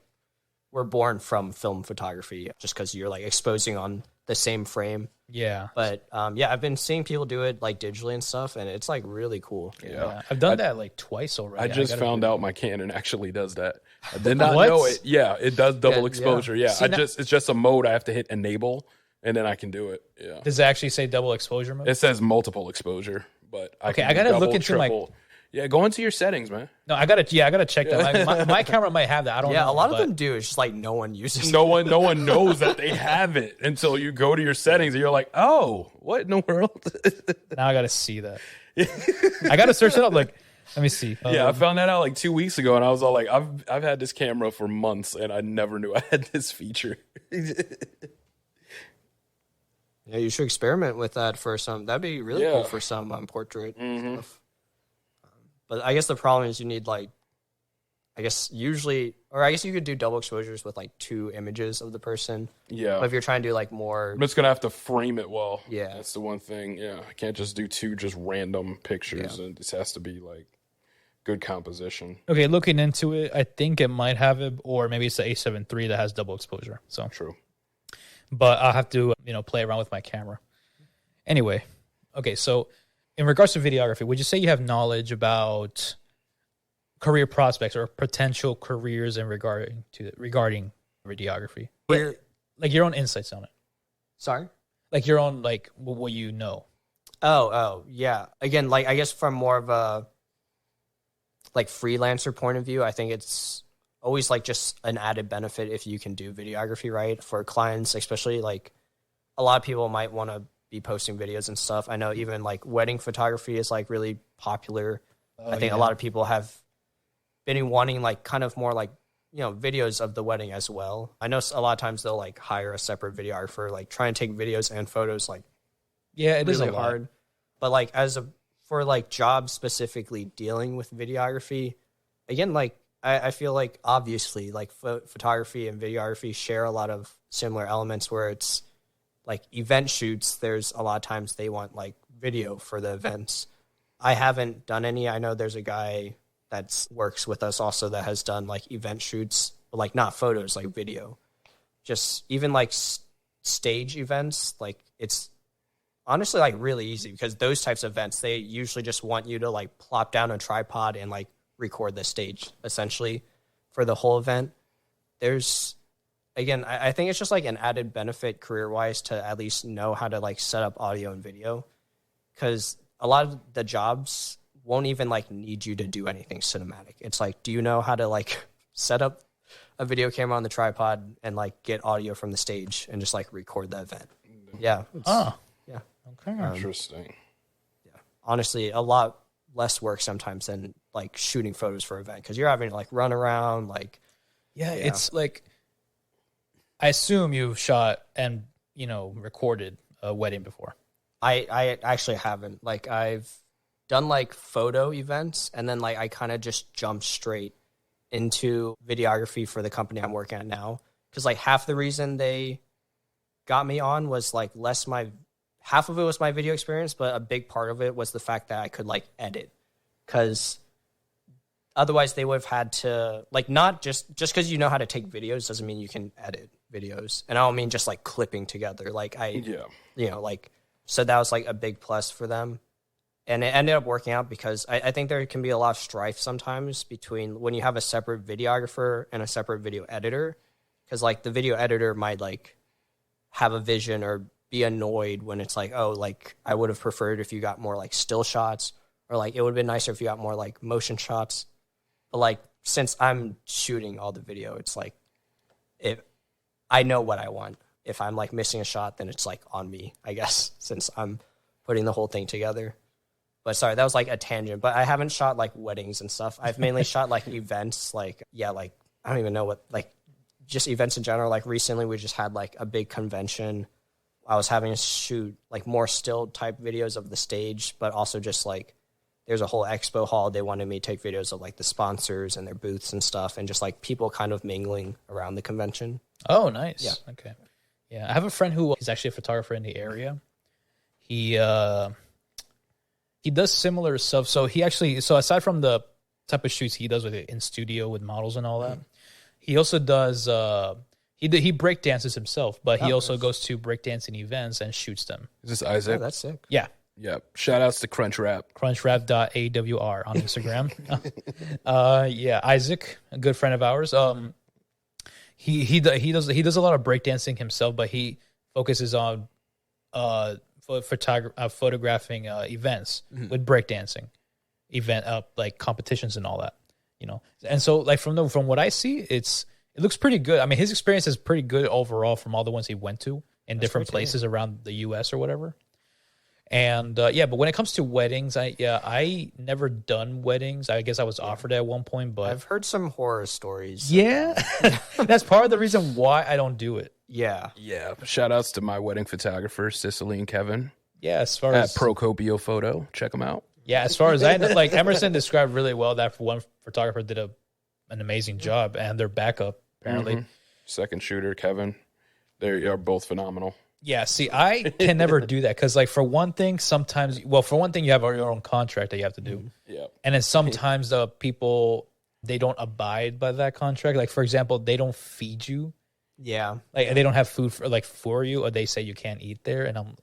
were born from film photography, just because you're like exposing on the same frame. Yeah. But yeah, I've been seeing people do it like digitally and stuff, and it's like really cool. Yeah. I've done that like twice already. I just found out my Canon actually does that. I did not know it. Yeah, it does double exposure. Yeah. See, it's just a mode I have to hit enable, and then I can do it. Yeah. Does it actually say double exposure mode? It says multiple exposure, but I gotta look into triple. Yeah, go into your settings, man. No, I gotta check that. My camera might have that. I don't know. Yeah, a lot of them do. It's just like no one uses it. No one knows that they have it until you go to your settings and you're like, oh, what in the world? Now I gotta see that. I gotta search it up. Like, let me see. Yeah, I found that out like 2 weeks ago, and I was all like, I've had this camera for months, and I never knew I had this feature. Yeah, you should experiment with that for some. That'd be really cool for some portrait stuff. But I guess the problem is you need like, I guess you could do double exposures with like 2 images of the person. Yeah. But if you're trying to do like more, I'm just gonna have to frame it well. Yeah. That's the one thing. Yeah, I can't just do 2 just random pictures. And this has to be like good composition. Okay, looking into it, I think it might have it, or maybe it's the A7 III that has double exposure. So true. But I'll have to play around with my camera. Anyway, okay, so in regards to videography, would you say you have knowledge about career prospects or potential careers in regarding videography? Like your own insights on it. Sorry? Like your own, like what you know. Oh, yeah. Again, like I guess from more of a like freelancer point of view, I think it's always like just an added benefit if you can do videography right for clients, especially like a lot of people might want to be posting videos and stuff. I know even like wedding photography is like really popular. I think a lot of people have been wanting like kind of more like, videos of the wedding as well. I know a lot of times they'll like hire a separate videographer, like try and take videos and photos. Like, yeah, it really is hard. But like for like jobs specifically dealing with videography, again, like I feel like obviously like photography and videography share a lot of similar elements where it's like event shoots. There's a lot of times they want like video for the events. I haven't done any. I know there's a guy that works with us also that has done like event shoots, but like not photos, like video. Just even like stage events, like it's honestly like really easy because those types of events, they usually just want you to like plop down a tripod and like record the stage essentially for the whole event. There's, again, I think it's just like an added benefit career wise to at least know how to like set up audio and video, because a lot of the jobs won't even like need you to do anything cinematic. It's like, do you know how to like set up a video camera on the tripod and like get audio from the stage and just like record the event? Yeah. Yeah. Okay. Interesting. Yeah. Honestly, a lot less work sometimes than like shooting photos for an event, because you're having to like run around like. Yeah, it's like, I assume you've shot and recorded a wedding before. I actually haven't. Like I've done like photo events, and then like I kind of just jumped straight into videography for the company I'm working at now, because like half the reason they got me on was like half of it was my video experience, but a big part of it was the fact that I could like edit, because otherwise they would have had to like, not just because you know how to take videos doesn't mean you can edit videos. And I don't mean just like clipping together. Like so that was like a big plus for them. And it ended up working out because I think there can be a lot of strife sometimes between when you have a separate videographer and a separate video editor, because like the video editor might like have a vision or be annoyed when it's like, oh, like I would have preferred if you got more like still shots, or like it would have been nicer if you got more like motion shots. But like since I'm shooting all the video, it's like if I know what I want. If I'm like missing a shot, then it's like on me, I guess, since I'm putting the whole thing together. But sorry, that was like a tangent. But I haven't shot like weddings and stuff. I've mainly shot like events, like like I don't even know what, like just events in general. Like recently we just had like a big convention. I was having to shoot like more still type videos of the stage, but also just like there's a whole expo hall. They wanted me to take videos of like the sponsors and their booths and stuff, and just like people kind of mingling around the convention. Oh, nice. Yeah. Okay. Yeah, I have a friend who is actually a photographer in the area. He does similar stuff. So aside from the type of shoots he does with it in studio with models and all that, he also does he break dances himself, but he also goes to breakdancing events and shoots them. Is this Isaac? Oh, that's sick. Yeah. Yep. Shout outs to Crunchwrap. Crunchwrap.awr on Instagram. Yeah, Isaac, a good friend of ours. He does a lot of breakdancing himself, but he focuses on photographing events with breakdancing like competitions and all that, you know. And so like from what I see, it looks pretty good. I mean, his experience is pretty good overall from all the ones he went to in different places around the US or whatever. And but when it comes to weddings, I never done weddings. I guess I was offered at one point, but I've heard some horror stories. Yeah. That's part of the reason why I don't do it. Yeah. Yeah. Shout outs to my wedding photographers, Cicely and Kevin. Yeah, as far At as Procopio Photo. Check them out. Yeah, as far as I know, like Emerson described really well that one photographer did an amazing job, and their backup apparently. Second shooter, Kevin. They are both phenomenal. Yeah, see, I can never do that because, like, for one thing, you have your own contract that you have to do. Yeah. And then sometimes the people, they don't abide by that contract. Like, for example, they don't feed you. Yeah. Like, they don't have food for you, or they say you can't eat there. And I'm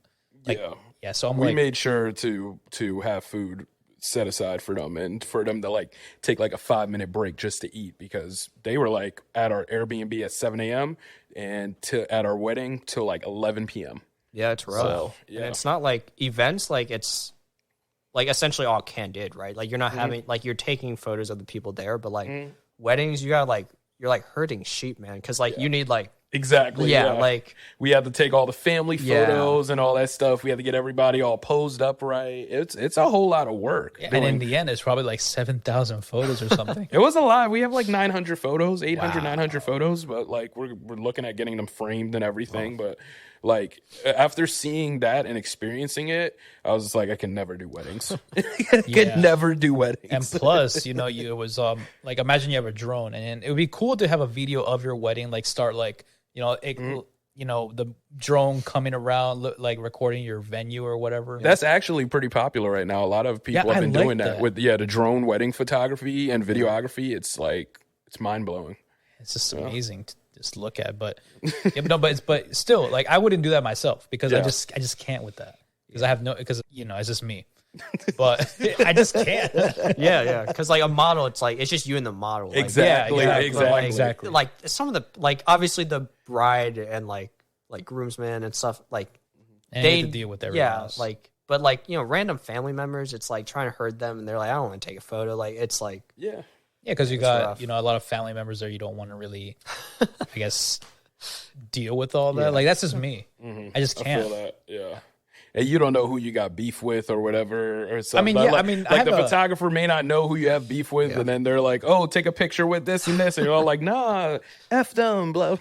like, yeah, so we made sure to have food set aside for them, and for them to like take like a 5-minute break just to eat, because they were like at our Airbnb at 7 a.m. and at our wedding till like 11 p.m. Yeah, it's rough. So, And it's not like events, like it's like essentially all candid, right? Like you're not having, like you're taking photos of the people there, but like weddings, you got like, you're like herding sheep, man. Cause like you need like, Exactly. like we had to take all the family photos and all that stuff. We had to get everybody all posed up right. It's a whole lot of work. Yeah, and in the end, it's probably like 7,000 photos or something. It was a lot. We have like 900 photos, 800, 900 photos, but like we're looking at getting them framed and everything. But like after seeing that and experiencing it, I was like, I can never do weddings. I could never do weddings. And plus, you know, it was like, imagine you have a drone, and it would be cool to have a video of your wedding, like start like, you know, the drone coming around, like recording your venue or whatever. That's actually pretty popular right now. A lot of people have been doing that with the drone wedding photography and videography. It's like, it's mind blowing. It's just amazing to just look at. But but still, like I wouldn't do that myself because I just can't with that because you know, it's just me. But I just can't. yeah. Because like a model, it's like it's just you and the model. Like, Exactly. Like some of the, like obviously the bride and like groomsmen and stuff, like and they have to deal with everything else. But like, you know, random family members, it's like trying to herd them, and they're like, I don't want to take a photo. Like it's like yeah, because you got rough. You know, a lot of family members there. You don't want to really, I guess, deal with all that. Like that's just me. I just can't. I feel that. Yeah. And you don't know who you got beef with or whatever or something. Like the photographer may not know who you have beef with, and then they're like, "Oh, take a picture with this and this," and you're all like, "Nah, F them, blah."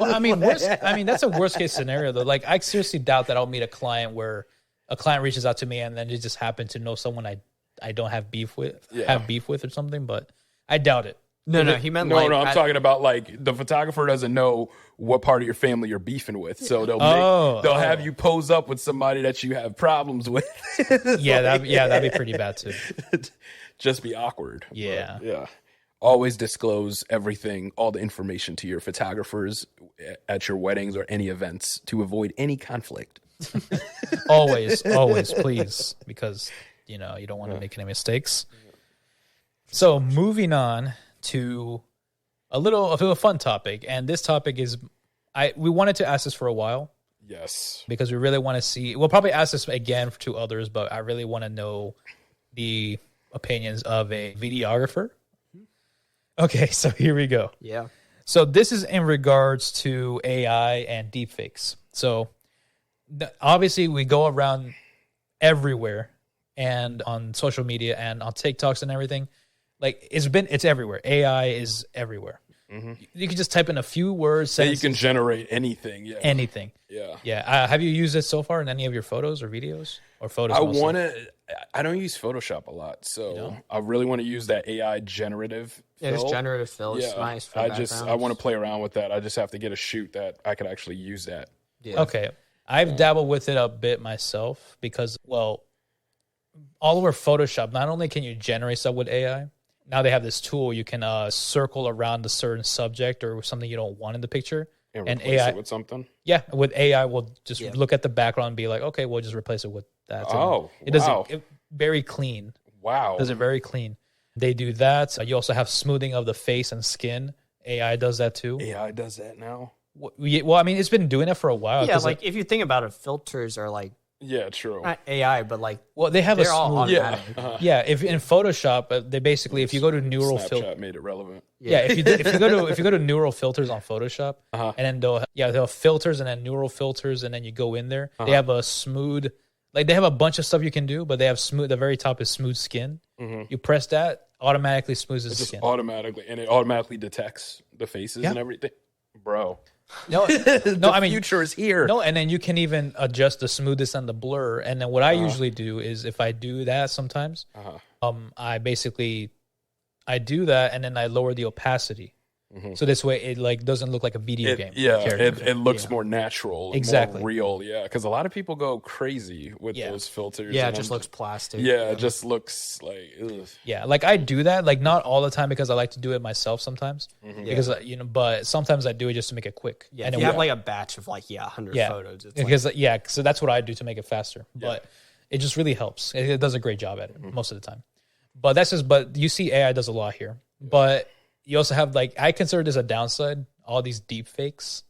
Well, I mean, that's a worst case scenario though. Like, I seriously doubt that I'll meet a client where a client reaches out to me and then they just happen to know someone I don't have beef with, or something. But I doubt it. No, he meant no. I'm talking about like the photographer doesn't know what part of your family you're beefing with, so they'll have you pose up with somebody that you have problems with. That'd be pretty bad too. Just be awkward. Yeah, but, yeah. Always disclose everything, all the information to your photographers at your weddings or any events to avoid any conflict. always, please, because you know you don't want to make any mistakes. So moving on to a fun topic, and this topic is we wanted to ask this for a while. Yes, because we really want to see. We'll probably ask this again to others, but I really want to know the opinions of a videographer. Okay, so here we go. Yeah. So this is in regards to AI and deepfakes. So obviously we go around everywhere and on social media and on TikToks and everything. Like it's everywhere. AI is everywhere. You can just type in a few words. Yeah, you can generate anything. Yeah. Anything. Yeah. Yeah. Have you used it so far in any of your photos or videos or photos? I don't use Photoshop a lot, so I really want to use that AI generative. It's generative fill. It's nice for I want to play around with that. I just have to get a shoot that I could actually use that. Yeah. Okay. I've dabbled with it a bit myself because, well, all over Photoshop, not only can you generate stuff with AI, now they have this tool you can circle around a certain subject or something you don't want in the picture. And AI it with something? Yeah, with AI, we'll just look at the background and be like, okay, we'll just replace it with that. Oh, it does it very clean. Wow. Does it very clean. They do that. You also have smoothing of the face and skin. AI does that too. AI does that now? Well, I mean, it's been doing it for a while. Yeah, like if you think about it, filters are like true. not AI, but like they have they're all automatic. Yeah, if in Photoshop, they basically if you go to neural Snapchat made it relevant. Yeah, if you go to neural filters on Photoshop, and then they'll have filters and then neural filters, and then you go in there. They have a smooth, like they have a bunch of stuff you can do, but they have smooth. The very top is smooth skin. You press that, automatically smooths the skin. Automatically, and it automatically detects the faces and everything, bro. No, I mean, future is here. No, and then you can even adjust the smoothness and the blur. And then what I usually do is if I do that sometimes, I do that and then I lower the opacity. So this way it like doesn't look like a video game. Yeah, it looks more natural, exactly, more real. Yeah, because a lot of people go crazy with those filters. Yeah, it just looks plastic. Yeah, it just looks like. Ugh. Yeah, like I do that, like not all the time because I like to do it myself sometimes. Because but sometimes I do it just to make it quick. Yeah, and if you have like a batch of like 100 photos. It's because so that's what I do to make it faster. But it just really helps. It does a great job at it most of the time. But but you see AI does a lot here. But you also have like I consider this a downside. All these deep fakes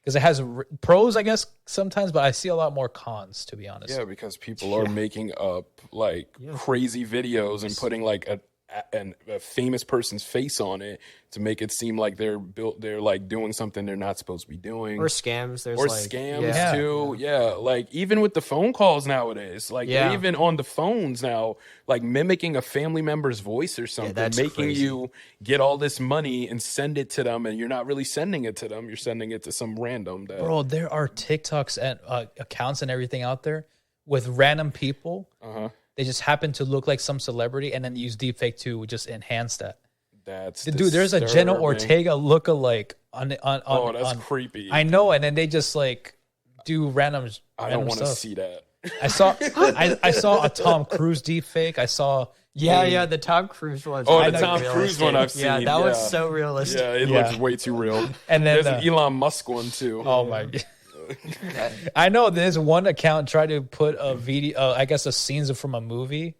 because it has pros, I guess sometimes, but I see a lot more cons to be honest. Yeah, because people are making up like crazy videos and putting like a famous person's face on it to make it seem like they're like doing something they're not supposed to be doing, or scams. Scams too. Yeah, like even with the phone calls nowadays, like even on the phones now, like mimicking a family member's voice or something, making crazy. You get all this money and send it to them, and you're not really sending it to them. You're sending it to some random. Bro, there are TikToks and accounts and everything out there with random people. They just happen to look like some celebrity and then use deepfake to just enhance that. That's dude. There's a Jenna Ortega lookalike on. Oh, that's creepy. I know, and then they just like do random. I don't want to see that. I saw a Tom Cruise deepfake. I saw. The Tom Cruise one. Oh, the Tom Cruise one I've seen. Yeah, that was so realistic. Yeah, it looks way too real. And then there's an Elon Musk one too. Oh my god. I know there's one account tried to put a video, I guess, a scenes from a movie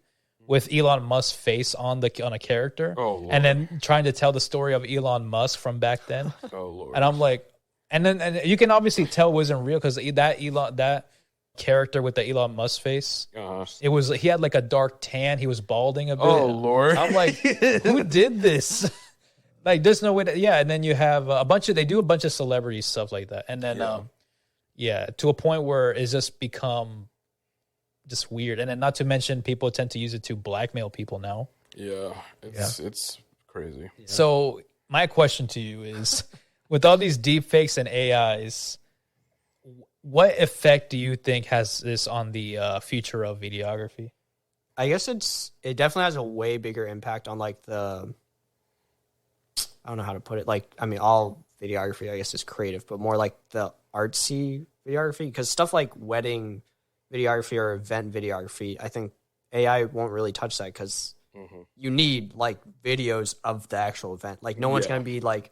with Elon Musk's face on a character, and then trying to tell the story of Elon Musk from back then. Oh Lord! And I'm like, and you can obviously tell it wasn't real because that character with the Elon Musk face, he had like a dark tan. He was balding a bit. Oh Lord! I'm like, who did this? Like, there's no way. And then you have they do a bunch of celebrity stuff like that, and then to a point where it's just become just weird. And then not to mention people tend to use it to blackmail people now. Yeah, it's crazy. Yeah. So my question to you is, with all these deep fakes and AIs, what effect do you think has this on the future of videography? I guess it definitely has a way bigger impact on like I don't know how to put it. Like, I mean, all videography, I guess, is creative, but more like the artsy videography, because stuff like wedding videography or event videography, I think AI won't really touch that because you need like videos of the actual event. Like, no one's going to be like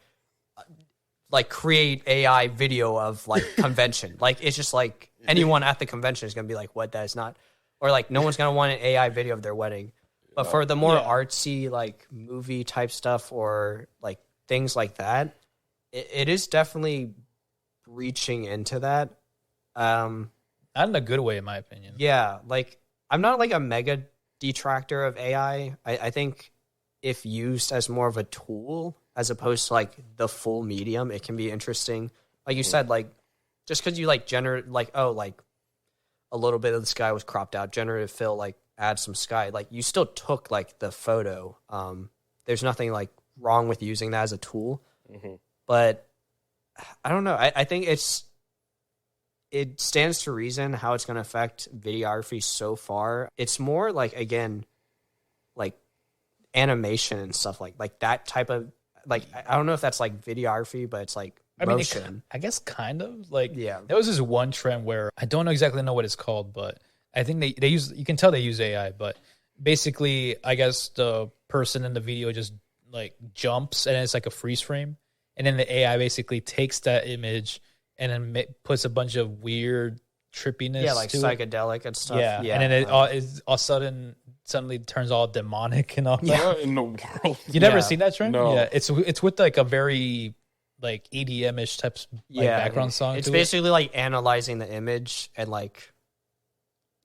create AI video of like convention. Like, it's just like anyone at the convention is going to be like, what, that is not, or like no one's going to want an AI video of their wedding. But for the more artsy, like movie type stuff or like things like that, it is definitely reaching into that. Not in a good way, in my opinion. Yeah, like I'm not like a mega detractor of AI. I think if used as more of a tool as opposed to like the full medium, it can be interesting. Like you said, like just because you like generate like like a little bit of the sky was cropped out, generative fill like add some sky. Like you still took like the photo. There's nothing like wrong with using that as a tool, but I don't know. I think it stands to reason how it's going to affect videography so far. It's more like, again, like animation and stuff like that type of, like, I don't know if that's like videography, but it's like motion. I guess kind of like, yeah. There was this one trend where I don't exactly know what it's called, but I think they use, you can tell they use AI, but basically I guess the person in the video just like jumps and it's like a freeze frame. And then the AI basically takes that image and then puts a bunch of weird trippiness, like to psychedelic and stuff. Yeah, and then it all of a sudden suddenly turns all demonic and all that. What in the world? You never seen that trend? No. Yeah, it's with like a very like EDM-ish types like background song. It's basically like analyzing the image and like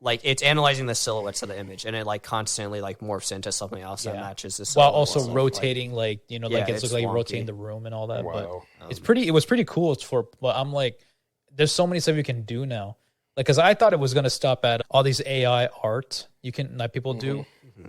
it's analyzing the silhouettes of the image, and it like constantly like morphs into something else that matches the silhouette. While also rotating, like you know, like it's like rotating the room and all that. Wow. But it was pretty cool. But I'm like, there's so many stuff you can do now. Like, because I thought it was gonna stop at all these AI art you can like people do,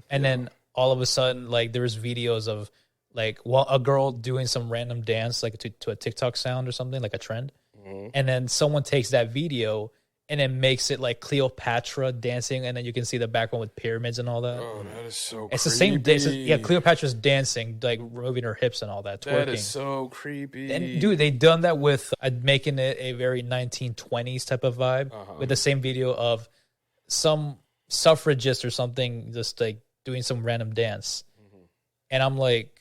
and then all of a sudden like there's videos of like a girl doing some random dance like to a TikTok sound or something like a trend, and then someone takes that video and it makes it like Cleopatra dancing, and then you can see the background with pyramids and all that. Oh, that is so It's creepy. the same. Yeah, Cleopatra's dancing, like moving her hips and all that, twerking. That is so creepy. And dude, they done that with making it a very 1920s type of vibe with the same video of some suffragist or something just like doing some random dance. And I'm like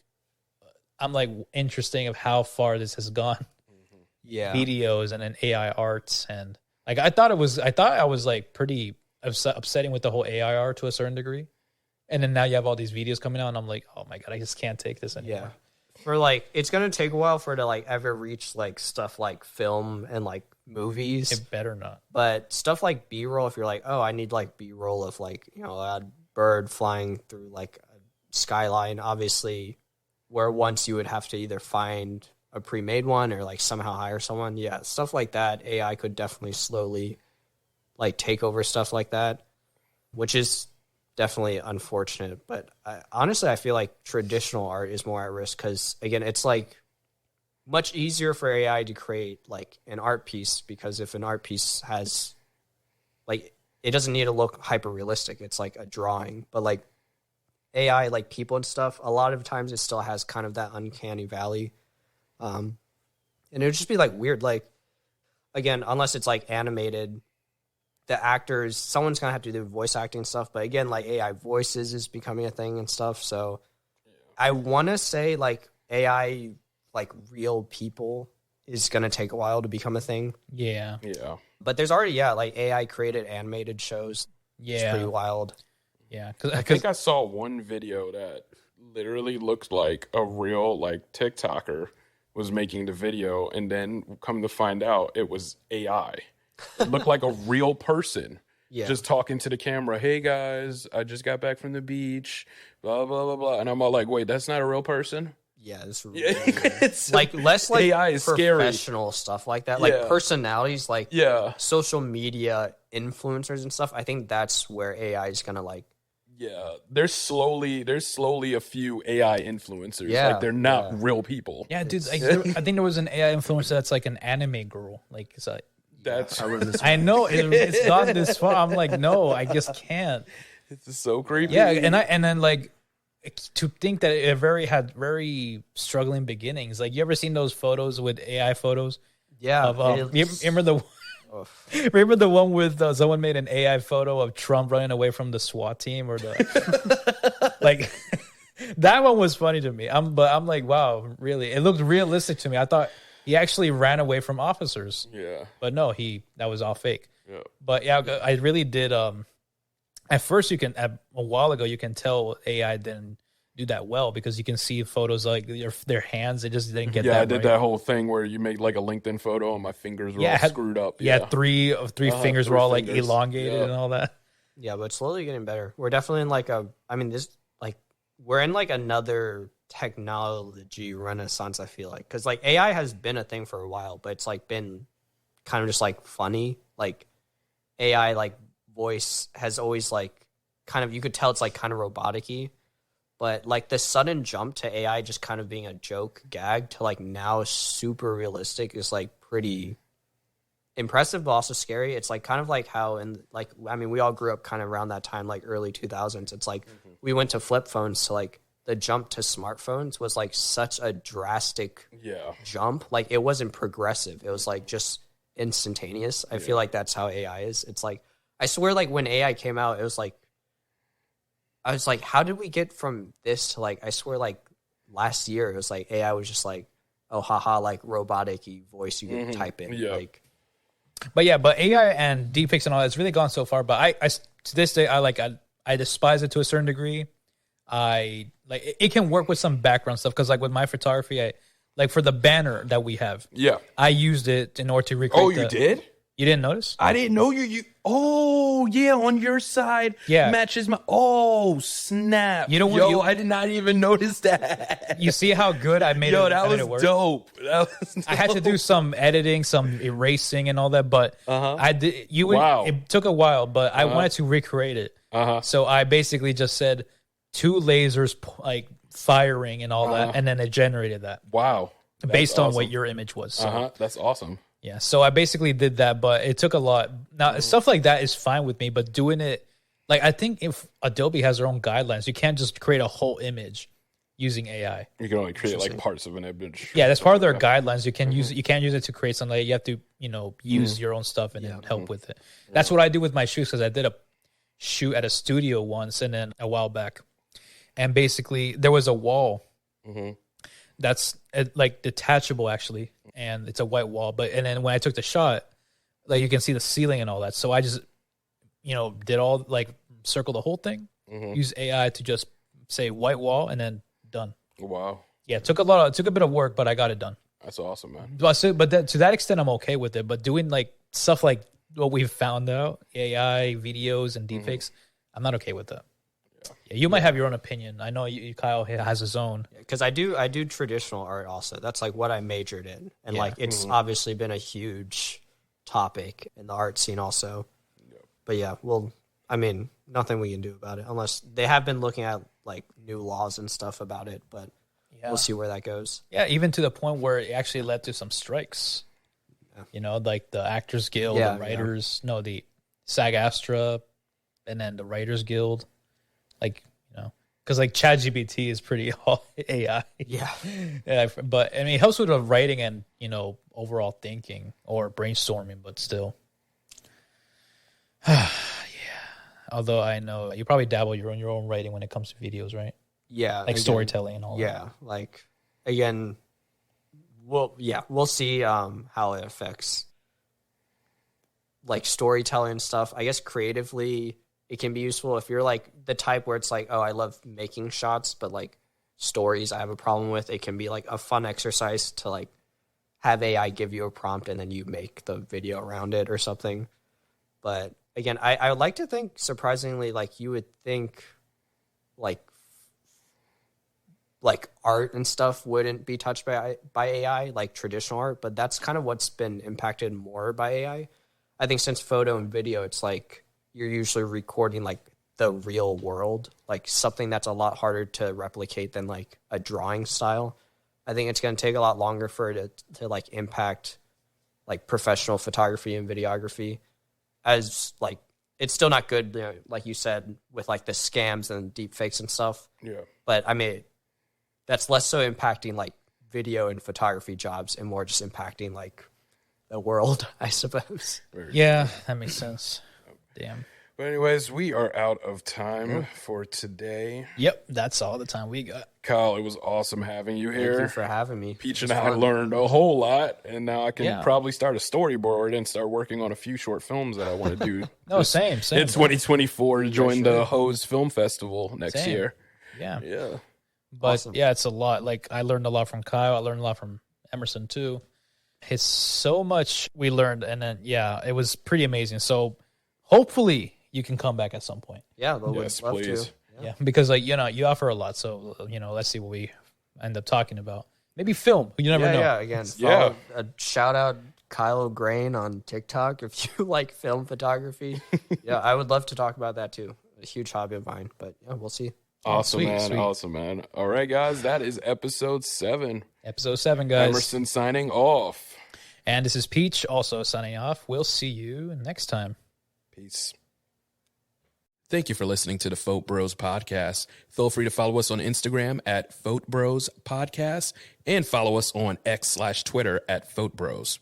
interesting of how far this has gone. Yeah, videos and then AI arts and. Like I thought I was like pretty upsetting with the whole AI art to a certain degree, and then now you have all these videos coming out, and I'm like, oh my god, I just can't take this anymore. Yeah, for like it's gonna take a while for it to like ever reach like stuff like film and like movies. It better not. But stuff like B-roll, if you're like, oh, I need like B-roll of like a bird flying through like a skyline, obviously, where once you would have to either find a pre-made one or like somehow hire someone. Yeah, stuff like that. AI could definitely slowly like take over stuff like that, which is definitely unfortunate. But honestly, I feel like traditional art is more at risk because again, it's like much easier for AI to create like an art piece because if an art piece has like, it doesn't need to look hyper realistic. It's like a drawing, but like AI, like people and stuff, a lot of times it still has kind of that uncanny valley. And it would just be like weird, like again, unless it's like animated, the actors, someone's gonna have to do voice acting stuff. But again, like AI voices is becoming a thing and stuff. So I want to say like AI, like real people, is gonna take a while to become a thing. Yeah. But there's already like AI created animated shows. Yeah, it's pretty wild. Yeah, I think I saw one video that literally looked like a real like TikToker was making the video, and then come to find out it was AI. It looked like a real person just talking to the camera. Hey guys, I just got back from the beach, blah, blah, blah, blah. And I'm all like, wait, that's not a real person? Yeah, it's really it's like less like AI is professional scary. Stuff like that. Like personalities, like social media influencers and stuff. I think that's where AI is gonna like. Yeah, there's slowly a few AI influencers. Like they're not real people. Yeah, dude. Like, I think there was an AI influencer that's like an anime girl. Like it's like that's. I know it's not this far. I'm like, no, I just can't. It's so creepy. Yeah, and then like to think that it had very struggling beginnings. Like you ever seen those photos with AI photos? Yeah. Of, remember the one with someone made an AI photo of Trump running away from the SWAT team or the like that one was funny to me. But I'm like, wow, really? It looked realistic to me. I thought he actually ran away from officers. Yeah. But no, that was all fake. Yeah. But yeah, I really did. At first, a while ago, you can tell AI didn't do that well because you can see photos like their hands. They just didn't get that. Yeah, I did right. that whole thing where you make like a LinkedIn photo and my fingers were all screwed up. Yeah, three fingers were all like elongated and all that. Yeah, but it's slowly getting better. We're definitely in like we're in like another technology renaissance, I feel like. Because like AI has been a thing for a while, but it's like been kind of just like funny. Like AI, like voice has always like kind of, you could tell it's like kind of robotic-y. But like the sudden jump to AI just kind of being a joke gag to like now super realistic is like pretty impressive, but also scary. It's like kind of like how we all grew up kind of around that time, like early 2000s. It's like we went to flip phones to like the jump to smartphones was like such a drastic jump. Like it wasn't progressive. It was like just instantaneous. I feel like that's how AI is. It's like, I swear like when AI came out, it was like, I was like, how did we get from this to like, I swear like last year, it was like AI was just like, oh, haha, like robotic-y voice you can type in. Yeah. Like, But AI and deepfakes and all that's really gone so far. But I to this day, I despise it to a certain degree. I like it can work with some background stuff because like with my photography, I like for the banner that we have. Yeah. I used it in order to recreate. Oh, you did? You didn't notice? I didn't know you. Oh, yeah, on your side. Yeah. Matches my. Oh, snap. You know what? Yo, I did not even notice that. You see how good I made it? That was dope. That was dope. I had to do some editing, some erasing, and all that, but I did. It took a while, but I wanted to recreate it. So I basically just said 2 lasers like firing and all that, and then it generated that. Wow. Based on what your image was. So. That's awesome. Yeah, so I basically did that, but it took a lot. Now, stuff like that is fine with me, but doing it, like I think if Adobe has their own guidelines, you can't just create a whole image using AI. You can only create like parts of an image. Yeah, that's part of their guidelines. You can use it. You can't use it to create something. Like, you have to, use your own stuff and then help with it. That's what I do with my shoots because I did a shoot at a studio once and then a while back, and basically there was a wall that's like detachable actually, and it's a white wall. And then when I took the shot, like you can see the ceiling and all that. So I just, did all like circle the whole thing, use AI to just say white wall, and then done. Wow. Yeah, it took a bit of work, but I got it done. That's awesome, man. But to that extent, I'm okay with it. But doing like stuff like what we've found out, AI videos and deepfakes, I'm not okay with that. Yeah, you might have your own opinion. I know Kyle has his own. Because I do traditional art also. That's like what I majored in, and like it's obviously been a huge topic in the art scene also. But yeah, well, I mean, nothing we can do about it unless they have been looking at like new laws and stuff about it. But we'll see where that goes. Yeah, even to the point where it actually led to some strikes. Yeah. Like the Actors Guild, the Writers, the SAG-AFTRA, and then the Writers Guild. Like, because like ChatGPT is pretty all AI. Yeah. But I mean, it helps with the writing and, overall thinking or brainstorming, but still. Yeah. Although I know you probably dabble your own writing when it comes to videos, right? Yeah. Like storytelling and all that. Yeah. Like, again, we'll see how it affects like storytelling and stuff. I guess creatively, it can be useful if you're like the type where it's like, oh, I love making shots, but like stories I have a problem with. It can be like a fun exercise to like have AI give you a prompt and then you make the video around it or something. But again, I would like to think surprisingly, like you would think like art and stuff wouldn't be touched by AI, like traditional art, but that's kind of what's been impacted more by AI. I think since photo and video, it's like, you're usually recording like the real world, like something that's a lot harder to replicate than like a drawing style. I think it's going to take a lot longer for it to like impact like professional photography and videography, as like it's still not good, like you said, with like the scams and deepfakes and stuff. Yeah. But I mean, that's less so impacting like video and photography jobs and more just impacting like the world, I suppose. Yeah, that makes sense. Damn. But anyways, we are out of time for today. Yep, that's all the time we got. Kyle, it was awesome having you here. Thank you for having me. Peach and I learned a whole lot, and now I can probably start a storyboard and start working on a few short films that I want to do. Same. In 2024 to join the Hose Film Festival next year. Yeah. Yeah. But it's a lot. Like I learned a lot from Kyle. I learned a lot from Emerson too. It's so much we learned, and then it was pretty amazing. So hopefully you can come back at some point. Yeah, they'll Yes, love please. to. Yeah, because like you offer a lot, so let's see what we end up talking about. Maybe film. You never know. Yeah, again, a shout out Kyle O'Grain on TikTok if you like film photography. Yeah, I would love to talk about that too. A huge hobby of mine, but yeah, we'll see. Awesome, man. Sweet. Awesome, man. All right, guys, that is episode 7. Episode 7, guys. Emerson signing off. And this is Peach also signing off. We'll see you next time. Peace. Thank you for listening to the Phot-Bros Podcast. Feel free to follow us on Instagram at Phot-Bros Podcast and follow us on X/Twitter at Phot-Bros.